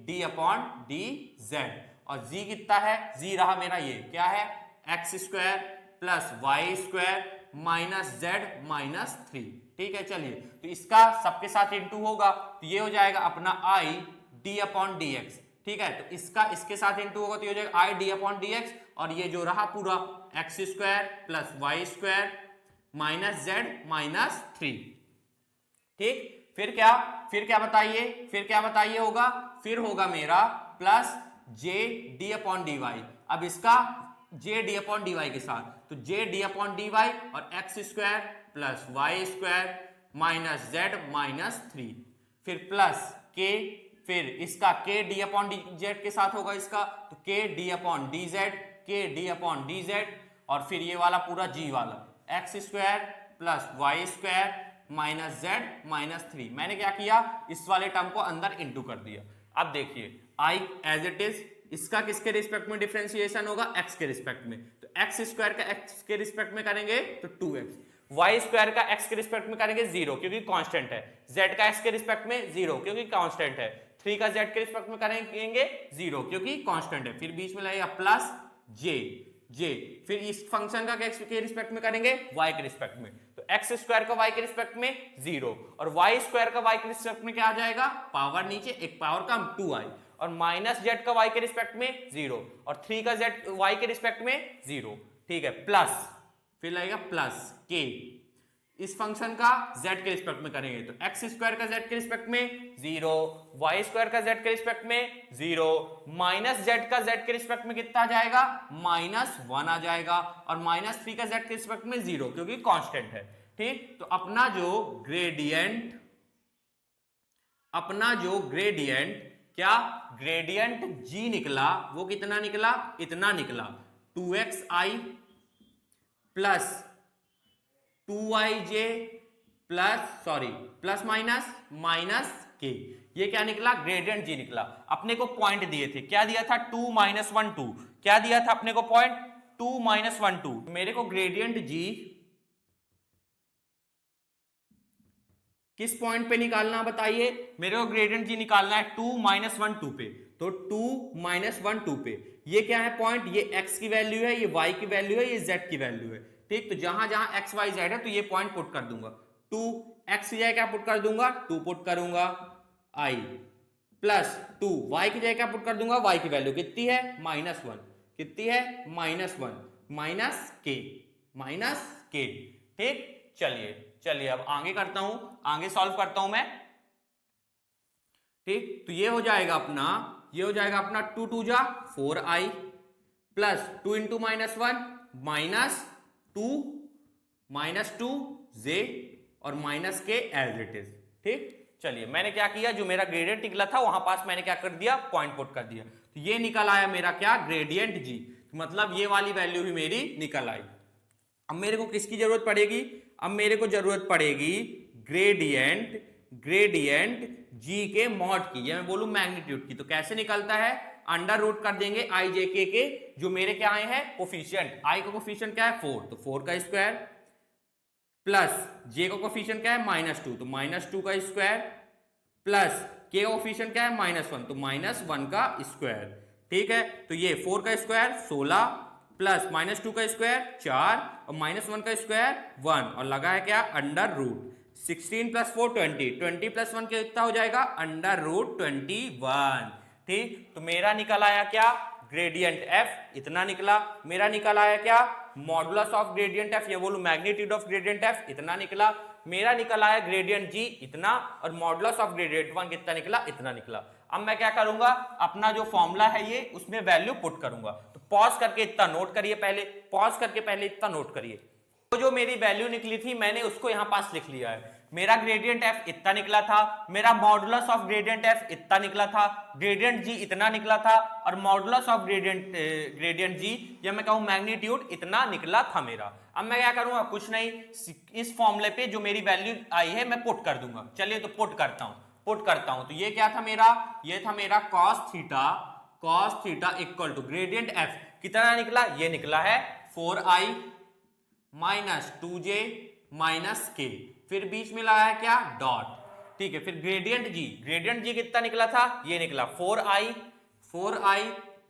d/dz, और z कितना है, z रहा मेरा ये क्या है, x square plus y square minus z minus 3, ठीक है। चलिए तो इसका सबके साथ इंटू होगा, तो ये हो जाएगा अपना i D upon D x. ठीक है, तो इसका इसके साथ इंटू होगा तो ये हो जाएगा i d upon D x, और ये जो रहा पूरा x square plus y square minus z minus 3। ठीक, फिर क्या बताइए, फिर क्या बताइए होगा, फिर होगा मेरा प्लस जे डी अपॉन डी वाई। अब इसका j D upon D y के साथ, तो j D upon D y और x square plus y square minus z minus 3, फिर प्लस के, फिर इसका के डी अपॉन डी जेड के साथ होगा इसका, तो k D upon D z, k D upon D z, और फिर ये वाला पूरा जी वाला x square plus y square minus z minus 3। मैंने क्या किया, इस वाले टर्म को अंदर इंटू कर दिया। अब देखिए आई एज इट इज, इसका किसके रिस्पेक्ट में डिफरेंशिएशन होगा, एक्स के रिस्पेक्ट में, तो एक्स स्क्वायर का एक्स के रिस्पेक्ट में करेंगे तो 2x, वाई स्क्वायर का एक्स के रिस्पेक्ट में करेंगे 0 क्योंकि कांस्टेंट है, जेड का एक्स के रिस्पेक्ट में 0 क्योंकि कांस्टेंट है, 3 का जेड के रिस्पेक्ट में करेंगे 0 क्योंकि कांस्टेंट है, फिर बीच में लगेगा प्लस जे, फिर इस फंक्शन का एक्स के रिस्पेक्ट में करेंगे वाई के रिस्पेक्ट में, तो एक्स स्क्वायर का वाई के रिस्पेक्ट में 0 और वाई स्क्वायर का वाई के रिस्पेक्ट में क्या आ जाएगा, पावर नीचे एक पावर कम 2i, और माइनस जेड का वाई के रिस्पेक्ट में 0 और 3 का जेड वाई के रिस्पेक्ट में 0। ठीक है, प्लस फिर लगेगा प्लस के, इस फंक्शन का z के रिस्पेक्ट में करेंगे तो एक्स स्क्वायर का z के रिस्पेक्ट में 0, वाई स्क्वायर का z के रिस्पेक्ट में 0, माइनस जेड का z के रिस्पेक्ट में कितना आ जाएगा, -1 आ जाएगा, और माइनस 3 का z के रिस्पेक्ट में 0 क्योंकि कांस्टेंट है। ठीक, तो अपना जो ग्रेडियंट क्या ग्रेडियंट g निकला, वो कितना निकला, इतना निकला 2xi plus 2ij plus minus के, ये क्या निकला, ग्रेडियंट जी निकला। अपने को पॉइंट दिए थे, क्या दिया था, 2 - 1 2, क्या दिया था अपने को पॉइंट 2 - 1 2। मेरे को ग्रेडियंट जी किस पॉइंट पे निकालना बताइए, मेरे को ग्रेडियंट जी निकालना है 2 - 1 2 पे, तो 2 - 1 2 पे ये क्या है पॉइंट, ये x की वैल्यू है, ये y की वैल्यू है, ये z की वैल्यू है। ठीक, तो जहां जहां x y z है तो ये पॉइंट पुट कर दूंगा, 2 x की जगह क्या पुट कर दूंगा, 2 पुट करूंगा i प्लस 2 y की जगह क्या पुट कर दूंगा, y की वैल्यू कितनी है, -1, कितनी है, -1 माइनस के। ठीक, चलिए अब आगे करता हूं, आगे सॉल्व करता हूं मैं। ठीक, तो ये हो जाएगा अपना 2 2 जा 4i प्लस 2 × -1 -2 जे और माइनस के एज इट इज। ठीक, चलिए मैंने क्या किया, जो मेरा ग्रेडियंट निकला था वहां पास मैंने क्या कर दिया, पॉइंट पुट कर दिया, तो ये निकल आया मेरा क्या, ग्रेडियंट जी, मतलब ये वाली वैल्यू भी मेरी निकल आई। अब मेरे को किसकी जरूरत पड़ेगी, अब मेरे को जरूरत पड़ेगी ग्रेडियंट जी के मॉड की, या मैं बोलूं मैग्नीट्यूड की। तो कैसे निकलता है, अंडर रूट कर देंगे आई जे के जो मेरे क्या आए हैं कोफिशिएंट, आई का कोफिशिएंट क्या है 4, तो 4 का स्क्वायर प्लस जे का कोफिशिएंट क्या है -2, तो -2 का स्क्वायर प्लस के का कोफिशिएंट क्या है -1, तो -1 का स्क्वायर। ठीक है, तो ये 4 का स्क्वायर 16 प्लस -2 का स्क्वायर 4 और -1 का स्क्वायर 1, और लगा है क्या, अंडर रूट 16 + 4 20 + 1 के कितना हो जाएगा, अंडर रूट 21। ठीक, तो मेरा निकल आया क्या, ग्रेडियंट f इतना निकला, मेरा निकल आया क्या, मॉडुलस ऑफ ग्रेडियंट f, ये बोलूं मैग्नीट्यूड ऑफ ग्रेडियंट f इतना निकला, मेरा निकल आया ग्रेडियंट g इतना, और मॉडुलस ऑफ ग्रेडियंट 1 कितना निकला, इतना निकला। अब मैं क्या करूंगा, अपना जो फॉर्मूला है ये उसमें वैल्यू पुट करूंगा, तो पॉज करके इतना नोट करिए, पहले इतना नोट करिए, तो जो मेरी वैल्यू निकली थी मैंने उसको यहां पास लिख लिया है। मेरा ग्रेडियंट f इतना निकला था, मेरा मॉडुलस ऑफ ग्रेडियंट f इतना निकला था, ग्रेडियंट g इतना निकला था, और मॉडुलस ऑफ ग्रेडियंट g या मैं कहूं मैग्नीट्यूड इतना निकला था मेरा। अब मैं क्या करूंगा, कुछ नहीं, इस फॉर्मूले पे जो मेरी वैल्यू आई है मैं पुट कर दूंगा। चलिए तो पुट करता हूं, तो ये क्या था मेरा, ये था मेरा cos theta equal to gradient f कितना निकला, ये निकला है 4i -2j -k, फिर बीच में लगा है क्या, डॉट। ठीक है, फिर ग्रेडियंट जी कितना निकला था, ये निकला 4i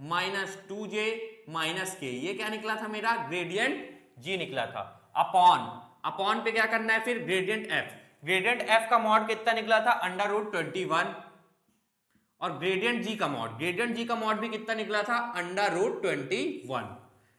-2j -k, ये क्या निकला था मेरा, ग्रेडियंट जी निकला था। अपॉन पे क्या करना है, फिर ग्रेडियंट f का मॉड कितना निकला था, अंडर रूट 21, और ग्रेडियंट जी का मॉड, ग्रेडियंट जी का मॉड भी कितना निकला था, √21।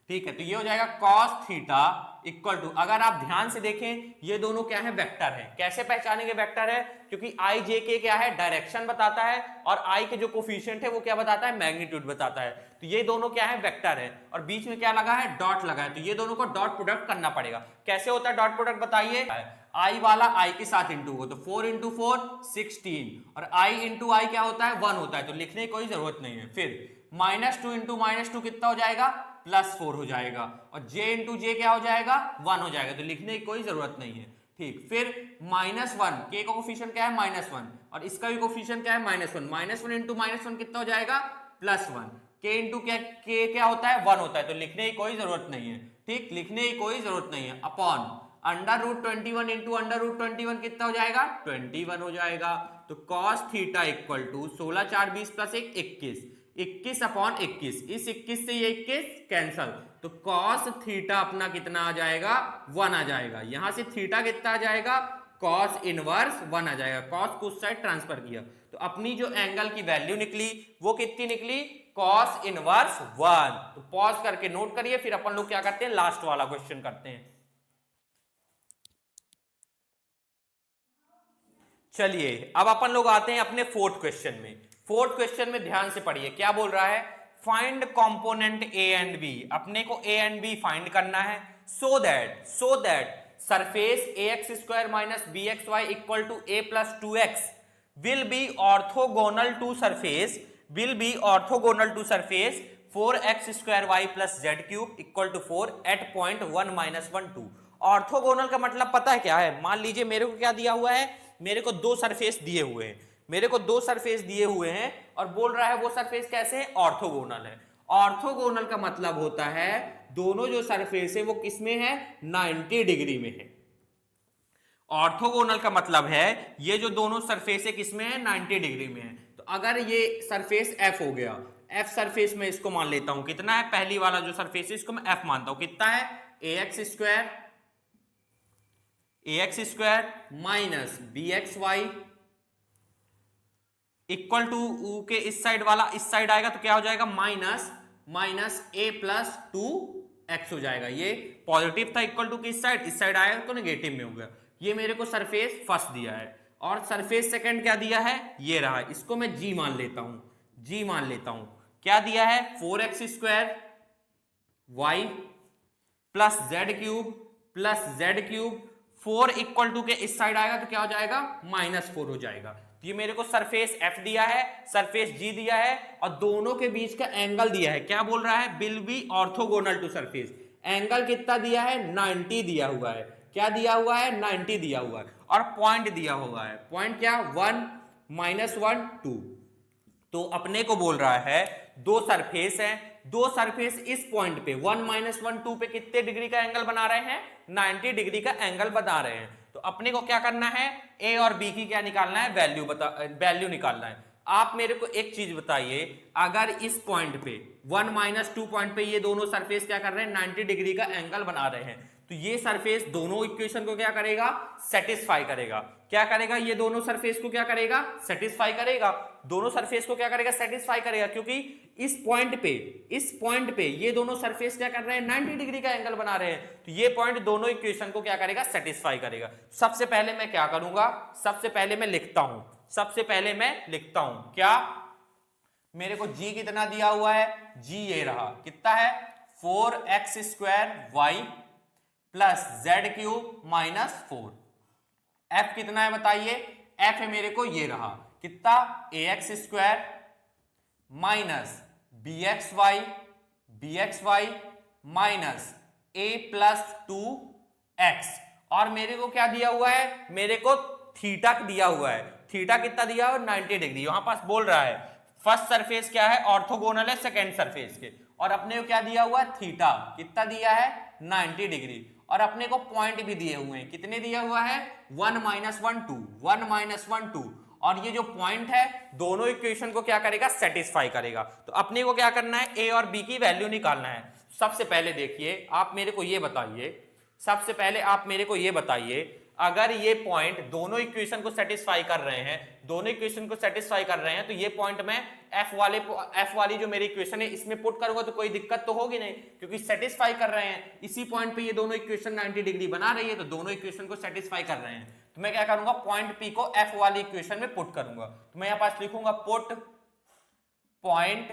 ठीक है, तो ये हो जाएगा cos थीटा इक्वल टू, अगर आप ध्यान से देखें ये दोनों क्या है, वेक्टर है। कैसे पहचानेंगे वेक्टर है, क्योंकि आई जे के क्या है, डायरेक्शन बताता है, और आई के जो कोफिशिएंट है वो क्या बताता है, मैग्नीट्यूड बताता है। तो ये दोनों क्या है, वेक्टर है, और बीच में क्या लगा है, डॉट लगा है, तो ये दोनों को डॉट प्रोडक्ट करना पड़ेगा। कैसे होता है डॉट प्रोडक्ट बताइए, आई वाला आई के साथ इंटू हो, तो 4 × 4 16, और आई इंटू आई क्या होता है, 1 होता है, तो लिखने की कोई जरूरत नहीं है। फिर -2 × -2 कितना हो जाएगा, +4 हो जाएगा, और j इंटू जे क्या हो जाएगा, 1 हो जाएगा, तो लिखने की कोई जरूरत नहीं है। ठीक, फिर -1, k का कोफिशिएंट क्या है, -1, और इसका भी कोफिशिएंट क्या है, -1, -1 इंटू -1 कितना हो जाएगा, +1, k इंटू क्या होता है, 1 होता है, तो लिखने की कोई जरूरत नहीं है। ठीक, लिखने की कोई जरूरत नहीं है, अपॉन √21 इंटू √21 कितना हो जाएगा, 21 हो जाएगा। तो cos थीटा इक्वल टू 16 4 20 + 1 21, 21/21, इस 21 से ये 21 कैंसल, तो cos थीटा अपना कितना आ जाएगा, 1 आ जाएगा। यहां से थीटा कितना आ जाएगा, cos इनवर्स 1 आ जाएगा, cos को उस साइड ट्रांसफर किया, तो अपनी जो एंगल की वैल्यू निकली वो कितनी निकली, cos इनवर्स 1। तो पॉज करके नोट करिए, फिर अपन लोग क्या करते हैं, लास्ट वाला क्वेश्चन करते हैं। चलिए अब अपन लोग आते हैं अपने फोर्थ क्वेश्चन में। फोर्थ क्वेश्चन में ध्यान से पढ़िए, क्या बोल रहा है, find component a and b. अपने को ए एंड बी फाइंड करना है, so that surface ax² - bxy = a + 2x will be orthogonal to surface 4x² y + z³ = 4 at point 1 - 1 2। Orthogonal का मतलब पता है क्या है, मान लीजिए मेरे को क्या दिया हुआ है, मेरे को दो सरफेस दिए हुए हैं, और बोल रहा है वो सरफेस कैसे है, ऑर्थोगोनल है। ऑर्थोगोनल का मतलब होता है दोनों जो सरफेस है वो किसमें है, 90 डिग्री में है। ऑर्थोगोनल का मतलब है ये जो दोनों सरफेस है किसमें है, 90 डिग्री में है। तो अगर ये सरफेस F हो गया, F सरफेस में इसको मान लेता हूं कितना है, पहली वाला जो सरफेस है इसको मैं F मानता हूं, कितना है, ax² - bxy इक्वल टू के इस साइड वाला इस साइड आएगा तो क्या हो जाएगा, -a + 2x हो जाएगा। ये पॉजिटिव था इक्वल टू के इस साइड आएगा तो नेगेटिव में हो गया। ये मेरे को सरफेस फर्स्ट दिया है, और सरफेस सेकंड क्या दिया है, ये रहा, इसको मैं g मान लेता हूं। क्या दिया है, 4x² y + z³ 4 equal to के इस साइड आएगा तो क्या हो जाएगा, -4 हो जाएगा। तो ये मेरे को सरफेस F दिया है, सरफेस G दिया है, और दोनों के बीच का एंगल दिया है। क्या बोल रहा है, will be orthogonal to surface. Angle कितना दिया है, 90 दिया हुआ है। क्या दिया हुआ है, 90 दिया हुआ है, और पॉइंट दिया हुआ है। पॉइंट क्या, 1 -1 2। तो अपने को बोल रहा है दो सरफेस हैं, दो सरफेस इस पॉइंट पे 1 -1 2 पे कितने डिग्री का एंगल बना रहे हैं, 90 डिग्री का एंगल बना रहे हैं। तो अपने को क्या करना है, ए और बी की क्या निकालना है, वैल्यू निकालना है। आप मेरे को एक चीज बताइए, अगर इस पॉइंट पे 1 -2 पॉइंट पे ये दोनों सरफेस क्या कर रहे हैं, 90 डिग्री का एंगल बना रहे हैं, तो ये सरफेस दोनों इक्वेशन को क्या करेगा, सेटिस्फाई करेगा। क्या करेगा, ये दोनों सरफेस को क्या करेगा, सेटिस्फाई करेगा। दोनों सरफेस को क्या करेगा, सेटिस्फाई करेगा, क्योंकि इस पॉइंट पे ये दोनों सरफेस क्या कर रहे हैं, 90 डिग्री का एंगल बना रहे हैं, तो ये पॉइंट दोनों इक्वेशन को क्या करेगा, सेटिस्फाई करेगा। सबसे पहले मैं क्या करूंगा, सबसे पहले मैं लिखता हूं क्या, मेरे को g कितना दिया हुआ है, g ये रहा, कितना है, 4x² y + z³ - 4। f कितना है बताइए, f है मेरे को ये रहा, कितना, ax² - bxy a + 2x, और मेरे को क्या दिया हुआ है, मेरे को थीटा दिया हुआ है। थीटा कितना दिया हुआ है, 90 डिग्री। वहां पास बोल रहा है फर्स्ट सरफेस क्या है, ऑर्थोगोनल है सेकेंड सरफेस के, और अपने को क्या दिया हुआ है, थीटा कितना दिया है, 90 डिग्री, और अपने को पॉइंट भी दिए हुए हैं, कितने दिया हुआ है, 1 -1 2, और ये जो पॉइंट है दोनों इक्वेशन को क्या करेगा, सेटिस्फाई करेगा। तो अपने को क्या करना है, ए और बी की वैल्यू निकालना है। सबसे पहले देखिए, आप मेरे को ये बताइए, अगर ये पॉइंट दोनों इक्वेशन को सेटिस्फाई कर रहे हैं, दोनों इक्वेशन को सेटिस्फाई कर रहे हैं, तो ये पॉइंट मैं एफ वाली जो मेरी इक्वेशन है इसमें पुट करूंगा तो कोई दिक्कत तो होगी नहीं, क्योंकि सेटिस्फाई कर रहे हैं। इसी पॉइंट पे ये दोनों इक्वेशन 90 डिग्री बना रही है, तो दोनों इक्वेशन को सेटिस्फाई कर रहे हैं। तो मैं क्या करूंगा, पॉइंट पी को एफ वाली इक्वेशन में पुट करूंगा। तो मैं यहां पास लिखूंगा पुट पॉइंट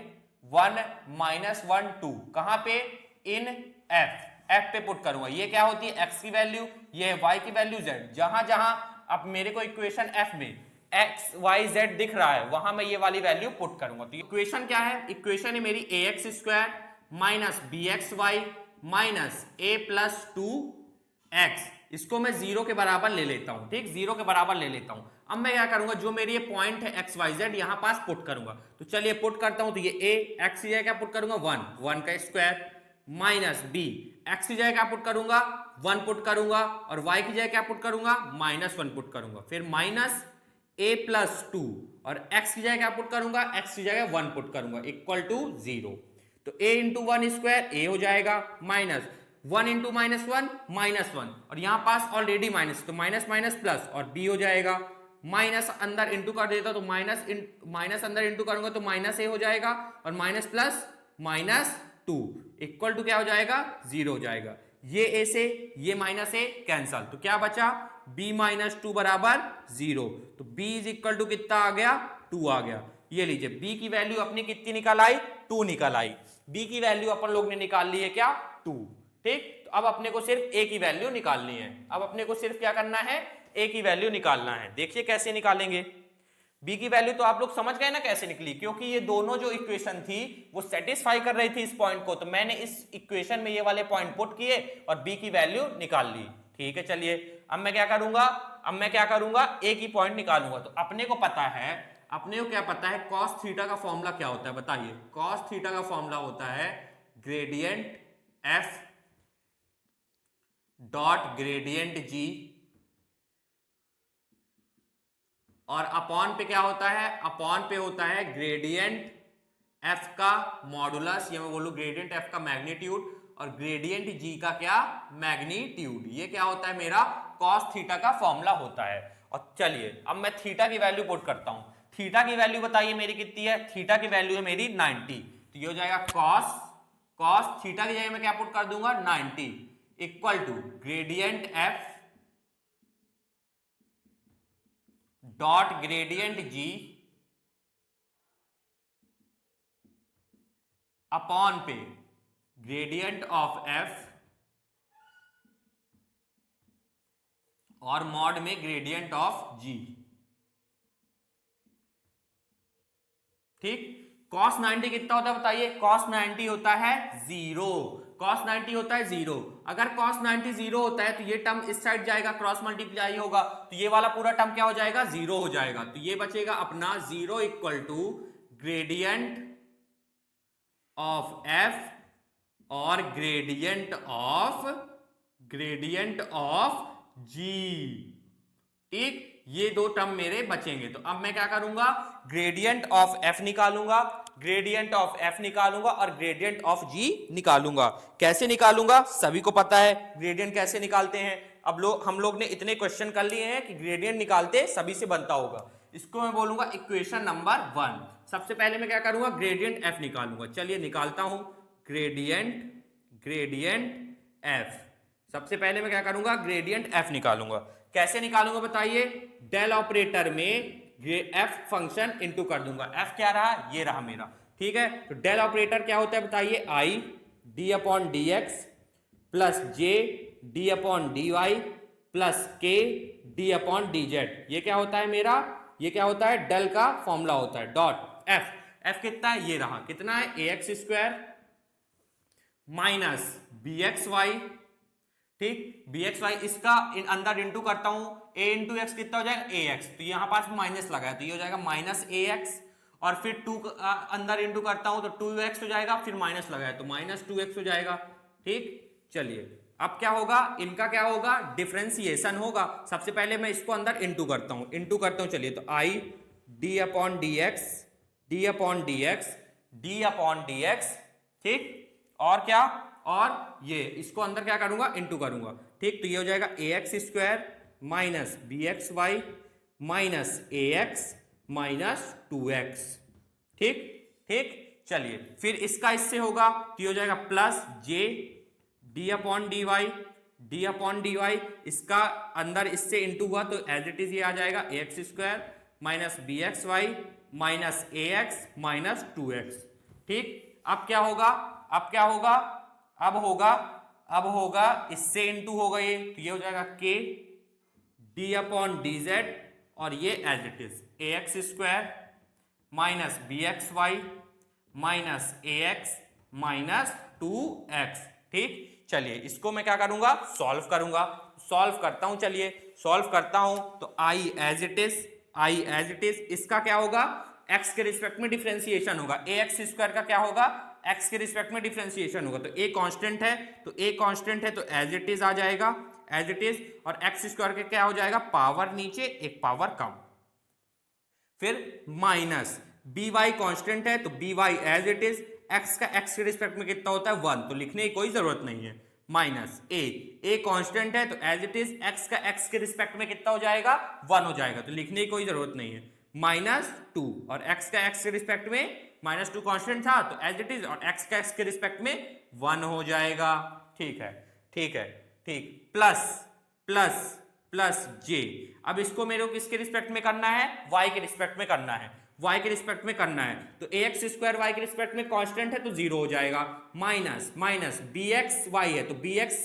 1 -1 2 कहां पे, इन एफ पे पुट करूंगा। ये क्या होती है, एक्स की वैल्यू, ये है वाई की वैल्यू, जेड। जहां जहां अब मेरे को इक्वेशन एफ में एक्स वाई जेड दिख रहा है वहां मैं ये वाली वैल्यू पुट करूंगा। तो इक्वेशन क्या है, इक्वेशन है मेरी A x square minus B x Y minus A plus 2x। इसको मैं 0 के बराबर ले लेता हूं, ठीक, 0 के बराबर ले लेता हूं। अब मैं क्या करूंगा, जो मेरी ये पॉइंट है एक्स वाई जेड यहां पास पुट करूंगा। तो चलिए पुट करता हूं। तो ये ए एक्स की जगह क्या पुट करूंगा, 1 का स्क्वायर माइनस बी एक्स की जगह क्या पुट करूंगा, 1 पुट करूंगा, और वाई की जगह क्या पुट करूंगा, -1 पुट करूंगा। फिर माइनस a प्लस 2 और x की जगह क्या पुट करूंगा, x की जगह 1 पुट करूंगा, इक्वल टू 0। तो a इंटू 1 स्क्वायर a हो जाएगा, माइनस 1 इंटू -1 -1, और यहां पास ऑलरेडी माइनस, तो माइनस माइनस प्लस, और b हो जाएगा माइनस, अंदर इंटू कर देता तो माइनस अंदर इंटू करूंगा तो माइनस a हो जाएगा, और माइनस प्लस -2 इक्वल टू क्या हो जाएगा, 0 हो जाएगा। ये a से ये माइनस a कैंसल, तो क्या बचा, b -2 बराबर 0। तो b इज इक्वल टू कितना आ गया, 2 आ गया। ये लीजिए b की वैल्यू अपनी कितनी निकल आई, 2 निकल आई। b की वैल्यू अपन लोग ने निकाल ली है क्या, 2, ठीक। तो अब अपने को सिर्फ a की वैल्यू निकालनी है। अब अपने को सिर्फ क्या करना है, a की वैल्यू निकालना है। देखिए कैसे निकालेंगे। b की वैल्यू तो आप लोग समझ गए ना कैसे निकली, क्योंकि ये दोनों जो इक्वेशन थी वो सेटिस्फाई कर रही थी इस पॉइंट को, तो मैंने इस इक्वेशन में ये वाले पॉइंट पुट किए और b की वैल्यू निकाल ली, ठीक है। चलिए अब मैं क्या करूंगा, a की पॉइंट निकालूंगा। तो अपने को पता है, अपने को क्या पता है, cos थीटा का फॉर्मूला क्या होता है बताइए। cos थीटा का फॉर्मूला होता है gradient f dot gradient g, और अपॉन पे क्या होता है, अपॉन पे होता है ग्रेडियंट f का मॉडुलस, या मैं बोलूं ग्रेडियंट f का मैग्नीट्यूड, और ग्रेडियंट g का क्या, मैग्नीट्यूड। ये क्या होता है, मेरा cos थीटा का फॉर्मूला होता है। और चलिए अब मैं थीटा की वैल्यू पुट करता हूं। थीटा की वैल्यू बताइए मेरी कितनी है, थीटा की वैल्यू है मेरी 90। तो ये हो जाएगा cos थीटा की जगह मैं क्या पुट कर दूंगा, 90 equal to gradient f dot gradient g upon पे ग्रेडियंट ऑफ f और मॉड में ग्रेडियंट ऑफ g, ठीक। cos 90 कितना होता है बताइए, cos 90 होता है 0, cos 90 होता है 0। अगर cos 90 0 होता है तो ये टर्म इस साइड जाएगा, क्रॉस मल्टीप्लाई होगा, तो ये वाला पूरा टर्म क्या हो जाएगा, 0 हो जाएगा। तो ये बचेगा अपना 0 equal to gradient of f और ग्रेडियंट ऑफ g, ठीक। ये दो टर्म मेरे बचेंगे। तो अब मैं क्या करूंगा, ग्रेडियंट ऑफ f निकालूंगा, ग्रेडियंट ऑफ f निकालूंगा और ग्रेडियंट ऑफ g निकालूंगा। कैसे निकालूंगा, सभी को पता है ग्रेडियंट कैसे निकालते हैं। अब हम लोग ने इतने क्वेश्चन कर लिए हैं कि ग्रेडियंट निकालते सभी से बनता होगा। इसको मैं बोलूंगा इक्वेशन नंबर 1। सबसे पहले मैं क्या करूंगा, ग्रेडियंट f निकालूंगा। चलिए निकालता हूं, ग्रेडियंट f। सबसे पहले मैं क्या करूंगा, ग्रेडियंट f निकालूंगा। कैसे निकालूंगा बताइए, डेल ऑपरेटर में f फंक्शन इनटू कर दूंगा। f क्या रहा, ये रहा मेरा, ठीक है। तो डेल ऑपरेटर क्या होता है बताइए, i d upon D x plus j d upon D y plus k d upon D z. ये क्या होता है मेरा, ये क्या होता है, डेल का फॉर्मूला होता है। डॉट f कितना है, ये रहा, कितना है, ax स्क्वायर माइनस bxy, ठीक। bxy इसका अंदर इंटू करता हूं, a इंटू एक्स कितना हो जाएगा, ax। तो यहां पास माइनस लगा है तो ये हो जाएगा माइनस ax, और फिर 2 अंदर इंटू करता हूं तो 2x हो जाएगा, फिर माइनस लगा है तो माइनस 2x हो जाएगा, ठीक। चलिए अब क्या होगा, इनका क्या होगा, डिफरेंशिएशन होगा। सबसे पहले मैं इसको अंदर इंटू करता हूं, चलिए। तो i d upon D x, ठीक। और क्या, और ये इसको अंदर क्या करूंगा, इंटू करूंगा, ठीक। तो ये हो जाएगा ax square minus B x Y minus ए एक्स माइनस 2x। ठीक ठीक, चलिए फिर इसका इससे होगा तो ये हो जाएगा प्लस जे D upon D Y, D upon D Y, इसका अंदर इससे इंटू हुआ तो एज इट इज ये आ जाएगा A x square minus B x Y minus A x minus 2x। ठीक, अब क्या होगा, अब क्या होगा, अब होगा इससे इंटू होगा ये, तो ये हो जाएगा k D upon D z और ये as it is a x square minus B x Y minus A x minus 2x। ठीक, चलिए इसको मैं क्या करूंगा, सॉल्व करूंगा। सॉल्व करता हूं, चलिए सॉल्व करता हूं तो आई एज इट इज, इसका क्या होगा, x के रिस्पेक्ट में डिफरेंशिएशन होगा, ए एक्स स्क्वायर का क्या होगा, x के रिस्पेक्ट में डिफरेंशिएशन होगा, तो a कांस्टेंट है, तो एज इट इज आ जाएगा, एज इट इज, और x स्क्वायर के क्या हो जाएगा, पावर नीचे एक पावर कम, फिर माइनस बी वाई कॉन्स्टेंट है तो b y as it is, x का एक्स के रिस्पेक्ट में कितना होता है 1, तो लिखने की कोई जरूरत नहीं है, माइनस ए कांस्टेंट है तो एज इट इज एक्स का एक्स के रिस्पेक्ट में कितना हो जाएगा 1 हो जाएगा, तो लिखने की कोई जरूरत नहीं है, माइनस 2, और एक्स का एक्स के रिस्पेक्ट में माइनस 2 कॉन्स्टेंट था तो एज इट इज, और एक्स का एक्स के रिस्पेक्ट में 1 हो जाएगा। ठीक है, ठीक है, ठीक, प्लस प्लस प्लस जे, अब इसको मेरे को किसके रिस्पेक्ट में करना है, y के रिस्पेक्ट में करना है, y के रिस्पेक्ट में करना है, तो ए एक्स स्क्वायर वाई के रिस्पेक्ट में कांस्टेंट है तो 0 हो जाएगा, minus minus B x y है तो बी एक्स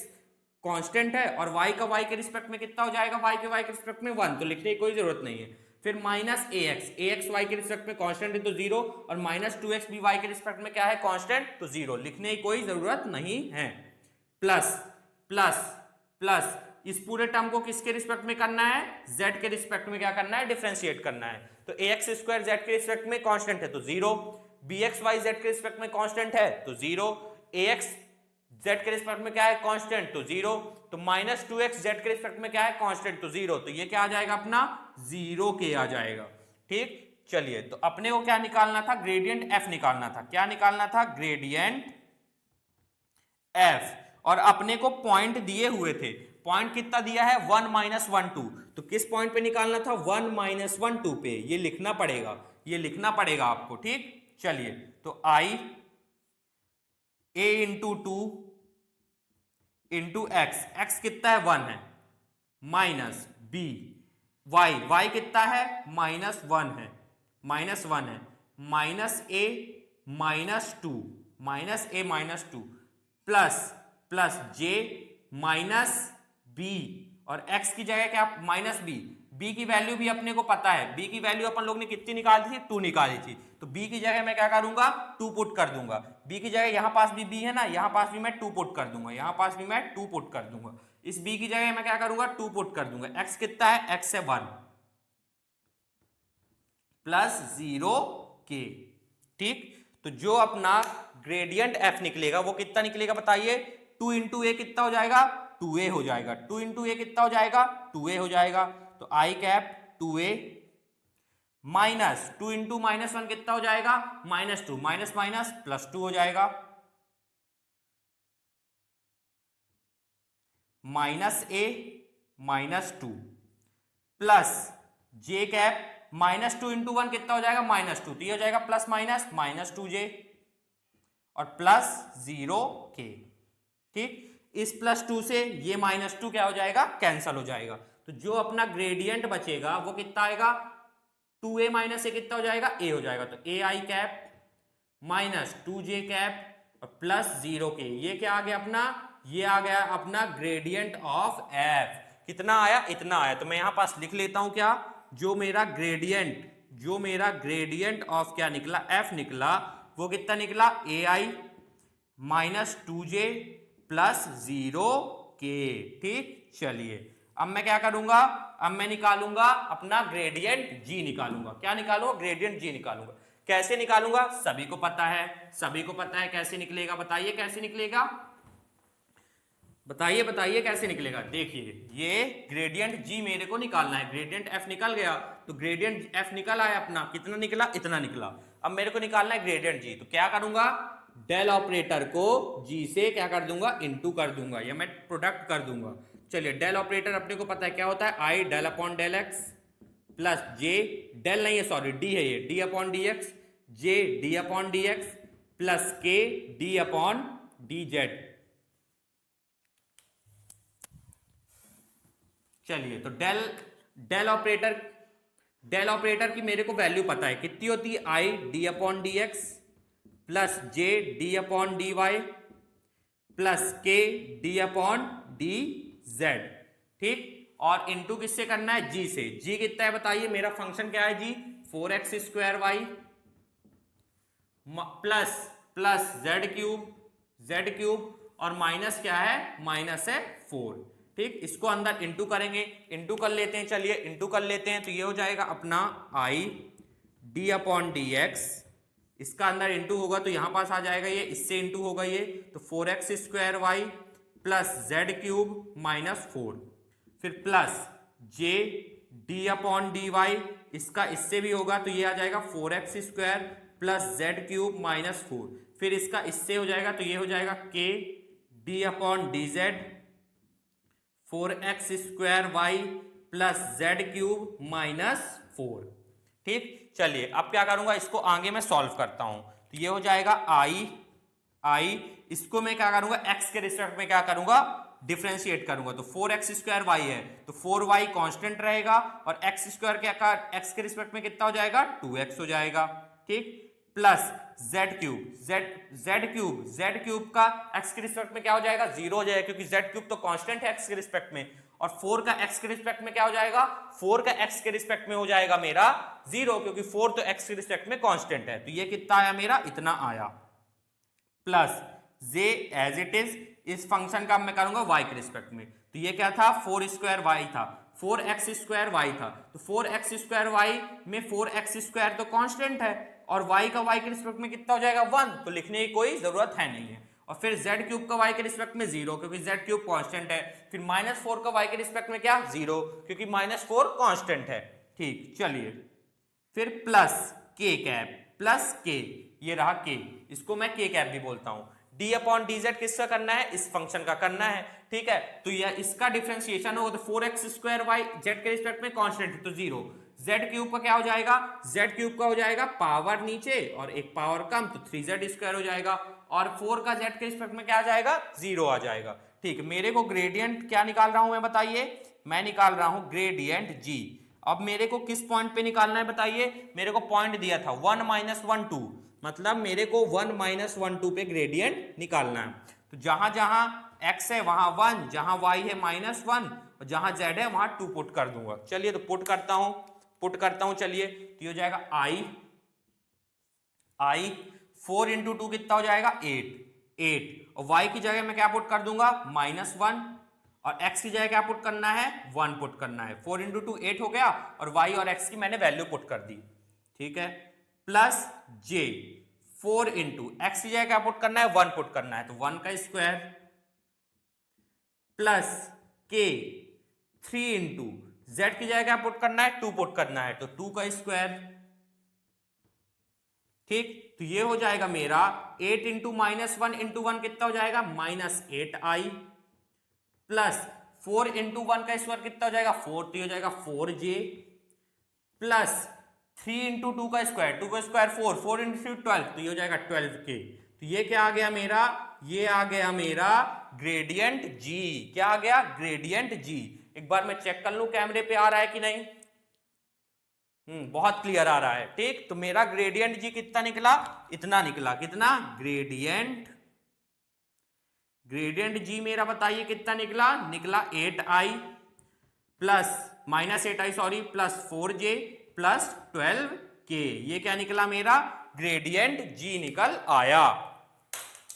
कांस्टेंट है और y का y के रिस्पेक्ट में कितना हो जाएगा, y के रिस्पेक्ट में 1, तो लिखने की कोई जरूरत नहीं है, फिर माइनस ए एक्स वाई के रिस्पेक्ट में कांस्टेंट है तो 0, और माइनस 2x भी y के रिस्पेक्ट में क्या है, कांस्टेंट, तो 0, लिखने की कोई जरूरत नहीं है, प्लस प्लस प्लस, इस पूरे टर्म को किसके रिस्पेक्ट में करना है, z के रिस्पेक्ट में क्या करना है, डिफरेंशिएट करना है, तो ए एक्स स्क्वायर जेड के रिस्पेक्ट में कांस्टेंट है तो 0, बी एक्स वाई जेड के रिस्पेक्ट में कांस्टेंट है तो 0, ए एक्स जेड के रिस्पेक्ट में क्या है, कांस्टेंट, तो 0, तो माइनस 2x जेड के रिस्पेक्ट में क्या है, कांस्टेंट, तो 0, तो ये क्या आ जाएगा अपना 0 के आ जाएगा। ठीक, चलिए तो अपने को क्या निकालना था, ग्रेडियंट f निकालना था, क्या निकालना था, ग्रेडियंट f, और अपने को पॉइंट दिए हुए थे, पॉइंट कितना दिया है 1 माइनस 1 2, तो किस पॉइंट पे निकालना था 1 माइनस 1 2 पे, ये लिखना पड़ेगा, ये लिखना पड़ेगा आपको। ठीक, चलिए तो आई a into 2 into x, x कितना है 1 है, माइनस बी वाई, वाई कितना है माइनस 1 है, माइनस 1 है, माइनस ए माइनस 2, माइनस ए माइनस 2, प्लस प्लस जे माइनस बी, और x की जगह क्या माइनस बी, b की वैल्यू भी अपने को पता है, b की वैल्यू अपन लोग ने कितनी निकाली थी, 2 निकाली थी, तो b की जगह मैं क्या करूंगा 2 पुट कर दूंगा, b की जगह यहां पास भी b है ना, यहां पास भी मैं 2 पुट कर दूंगा, यहां पास भी मैं 2 पुट कर दूंगा, इस b की जगह मैं क्या करूंगा 2 पुट कर दूंगा, x कितना है, x है 1 प्लस 0 के। ठीक, तो जो अपना ग्रेडियंट f निकलेगा वो कितना निकलेगा बताइए, 2 इंटू ए कितना हो जाएगा, 2a हो जाएगा, 2 इंटू ए कितना हो जाएगा, 2a हो जाएगा, तो I cap 2a minus 2 into minus 1 कितना हो जाएगा, माइनस 2, माइनस माइनस प्लस 2 हो जाएगा, माइनस ए माइनस 2 प्लस जे कैप माइनस 2 इंटू 1 कितना हो जाएगा, माइनस 2, तो ये हो जाएगा प्लस माइनस माइनस 2j और प्लस 0 के। ठीक, इस प्लस 2 से ये माइनस 2 क्या हो जाएगा, कैंसल हो जाएगा, तो जो अपना ग्रेडियंट बचेगा वो कितना आएगा, 2a माइनस ए कितना हो जाएगा, a हो जाएगा, तो ए आई कैप माइनस 2j कैप और प्लस 0 के, ये क्या आ गया अपना, ये आ गया अपना ग्रेडियंट ऑफ f, कितना आया, इतना आया, तो मैं यहां पास लिख लेता हूं क्या, जो मेरा ग्रेडियंट ऑफ क्या निकला, f निकला, वो कितना निकला, ए आई माइनस 2j प्लस 0 के। ठीक, चलिए अब मैं क्या करूंगा, अब मैं निकालूंगा अपना ग्रेडियंट g निकालूंगा, क्या निकालूंगा, ग्रेडियंट g निकालूंगा, कैसे निकालूंगा, सभी को पता है, सभी को पता है कैसे निकलेगा, बताइए कैसे निकलेगा, बताइए बताइए कैसे निकलेगा, देखिए ये ग्रेडियंट g मेरे को निकालना है, ग्रेडियंट f निकल गया, तो ग्रेडियंट f निकल आया अपना, कितना निकला, इतना निकला, अब मेरे को निकालना है ग्रेडियंट g, तो क्या करूंगा, डेल ऑपरेटर को g से क्या कर दूंगा, इनटू कर दूंगा, या मैं प्रोडक्ट कर दूंगा, चलिए डेल ऑपरेटर अपने को पता है क्या होता है, आई del upon del X plus J, del नहीं है सॉरी डी है ये, D upon D X, J D upon D x plus के डी अपॉन डी जेड। चलिए तो डेल ऑपरेटर की मेरे को वैल्यू पता है कितनी होती है, i d upon D x plus J D upon D y plus के डी अपॉन डी जेड। ठीक, और इनटू किससे करना है, जी से। जी कितना है बताइए, मेरा फंक्शन क्या है जी, 4x square Y plus plus Z cube और माइनस क्या है, माइनस है 4। ठीक, इसको अंदर इंटू करेंगे, इंटू कर लेते हैं, चलिए इंटू कर लेते हैं। तो ये हो जाएगा अपना आई डी अपॉन डी एक्स, इसका अंदर इंटू होगा तो यहां पास आ जाएगा ये, इससे इंटू होगा ये, तो 4x square Y plus Z cube minus 4, फिर प्लस जे डी अपॉन डी वाई, इसका इससे भी होगा तो ये आ जाएगा 4x square plus Z cube minus 4, फिर इसका इससे हो जाएगा तो ये हो जाएगा k D upon D z 4x square Y plus Z cube minus 4। ठीक, चलिए अब क्या करूंगा, इसको आगे मैं सॉल्व करता हूं। तो ये हो जाएगा आई इसको मैं क्या करूंगा, x के रिस्पेक्ट में क्या करूंगा, डिफरेंशिएट करूंगा। तो 4x स्क्वायर वाई है तो 4y कांस्टेंट रहेगा और x स्क्वायर क्या x के रिस्पेक्ट में कितना हो जाएगा, 2x हो जाएगा। ठीक, प्लस जेड क्यूब का x के रिस्पेक्ट में क्या हो जाएगा, 0 हो जाएगा क्योंकि z क्यूब तो कांस्टेंट है x के रिस्पेक्ट में, और 4 का x के रिस्पेक्ट में क्या हो जाएगा, 4 का x के रिस्पेक्ट में हो जाएगा मेरा 0 क्योंकि 4 तो x के रिस्पेक्ट में कांस्टेंट है। तो ये कितना आया मेरा, इतना आया, plus j as it is, इस फंक्शन का मैं करूंगा y के रिस्पेक्ट में। तो ये क्या था, 4 स्क्वायर y था, 4x स्क्वायर y था, तो 4x स्क्वायर y में 4x स्क्वायर तो कांस्टेंट है और y का y के रिस्पेक्ट में कितना हो जाएगा, 1, तो लिखने की कोई जरूरत है नहीं है। और फिर z क्यूब का y के रिस्पेक्ट में 0 क्योंकि z क्यूब कांस्टेंट है, फिर -4 का y के रिस्पेक्ट में क्या, 0 क्योंकि -4 कांस्टेंट है। ठीक, चलिए फिर plus k cap plus k, ये रहा k, इसको मैं k कैप भी बोलता हूं। d अपॉन डी जेड किसका करना है, इस फंक्शन का करना है। ठीक है, तो यह इसका डिफरेंशिएशन होगा तो 4x स्क्वायर वाई जेड के रिस्पेक्ट में कांस्टेंट है तो 0, जेड क्यूब का क्या हो जाएगा, जेड क्यूब का हो जाएगा पावर नीचे और एक पावर कम तो 3z स्क्वायर हो जाएगा, और 4 का z के रिस्पेक्ट में क्या आ जाएगा, 0 आ जाएगा। ठीक, मेरे को ग्रेडियंट क्या निकाल रहा हूं मैं, बताइए, मैं निकाल रहा हूं ग्रेडियंट g। अब मेरे को किस पॉइंट पे निकालना है बताइए, मेरे को पॉइंट दिया था 1 -1 2, मतलब मेरे को 1 -1 2 पे ग्रेडियंट निकालना है। तो जहां जहां x है वहां 1, जहां y है -1 और जहां z है वहां 2 पुट कर दूंगा। चलिए तो पुट करता हूं, चलिए तो ये हो जाएगा i 4 × 2 कितना हो जाएगा, 8 और y की जगह मैं क्या पुट कर दूंगा, -1 और x की जगह क्या पुट करना है, 1 पुट करना है। 4 × 2 8 हो गया और y और x की मैंने वैल्यू पुट कर दी। ठीक है, प्लस j 4 × x की जगह क्या पुट करना है, 1 पुट करना है तो 1 का स्क्वायर प्लस k 3 × z की जगह क्या पुट करना है, 2 पुट करना है तो 2 का स्क्वायर। ठीक, तो ये हो जाएगा मेरा 8 × -1 × 1 कितना हो जाएगा, -8i प्लस 4 × 1 का स्क्वायर कितना हो जाएगा, 4, तो ये हो जाएगा 4j प्लस 3 × 2 का स्क्वायर, 2 का स्क्वायर 4, 4 × 3 12, तो ये हो जाएगा 12k। तो ये क्या आ गया मेरा, ये आ गया मेरा ग्रेडियंट g। क्या आ गया, ग्रेडियंट g। एक बार मैं चेक कर लूं कैमरे पे आ रहा है कि नहीं, बहुत क्लियर आ रहा है। ठीक, तो मेरा ग्रेडियंट g कितना निकला, इतना निकला, कितना, ग्रेडियंट g मेरा बताइए कितना निकला, निकला 8i plus -8i sorry plus 4j plus 12k। ये क्या निकला मेरा, ग्रेडियंट g निकल आया।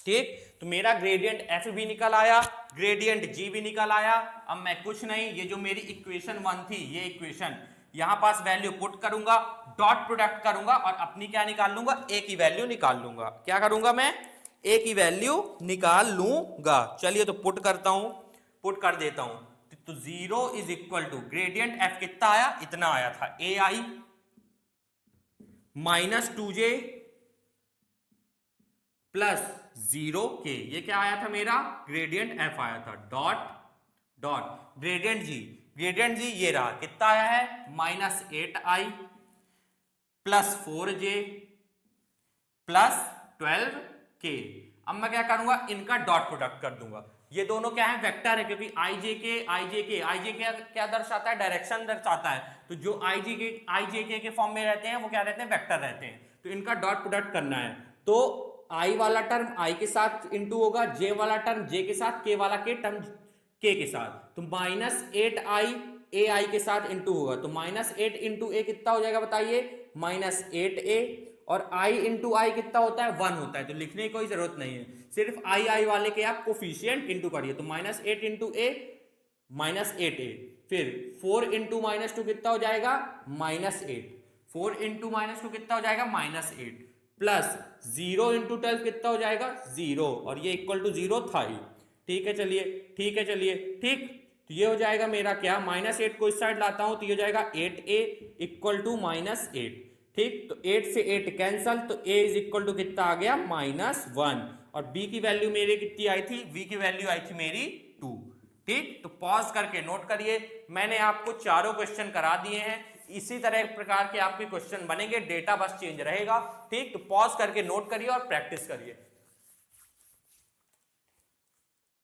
ठीक, तो मेरा ग्रेडियंट f भी निकल आया, ग्रेडियंट g भी निकल आया। अब मैं कुछ नहीं, ये जो मेरी इक्वेशन 1 थी, ये इक्वेशन यहां पास वैल्यू पुट करूंगा, डॉट प्रोडक्ट करूंगा और अपनी क्या निकाल लूंगा, a की वैल्यू निकाल लूंगा। क्या करूंगा मैं, a की वैल्यू निकाल लूंगा। चलिए तो पुट करता हूं, पुट कर देता हूं। तो 0 = ग्रेडियंट f कितना आया, इतना आया था, ai -2j प्लस 0k। ये क्या आया था मेरा, ग्रेडियंट f आया था, डॉट ग्रेडियंट जी ये रहा, कितना आया है -8i plus 4j plus 12k। अब मैं क्या करूंगा, इनका डॉट प्रोडक्ट कर दूंगा। ये दोनों क्या है, वेक्टर है, क्योंकि i j k क्या दर्शाता है, डायरेक्शन दर्शाता है। तो जो i j k के फॉर्म में रहते हैं वो क्या रहते हैं, वेक्टर रहते हैं। तो इनका डॉट प्रोडक्ट करना है। तो i वाला टर्म i के साथ इंटू होगा, j वाला टर्म j के साथ, k वाला के टर्म k के साथ। तो -8i ai के साथ इंटू होगा। तो -8 इंटू a कितना हो जाएगा बताइए, -8a। और i इंटू आई कितना होता है, 1 होता है। तो लिखने की कोई जरूरत नहीं है, सिर्फ आई वाले के आप कोफिशिएंट इंटू करिए। तो -8 इंटू ए -8a, फिर 4 इंटू -2 कितना हो जाएगा, -8। 4 इंटू -2 कितना हो जाएगा, -8 प्लस 0 इंटू 12 कितना हो जाएगा, 0। और ये इक्वल टू 0 था ही। ठीक है चलिए, ठीक। तो ये हो जाएगा मेरा क्या, -8 को इस साइड लाता हूं तो ये हो जाएगा 8a इक्वल टू -8। ठीक, तो 8 से 8 कैंसल, तो a इज इक्वल टू कितना आ गया, -1। और b की वैल्यू मेरी कितनी आई थी, v की वैल्यू आई थी मेरी 2। ठीक, तो पॉज करके नोट करिए, मैंने आपको चारों क्वेश्चन करा दिए हैं। इसी तरह प्रकार के आपके क्वेश्चन बनेंगे, डेटा बस चेंज रहेगा। ठीक, तो पॉज करके नोट करिए और प्रैक्टिस करिए।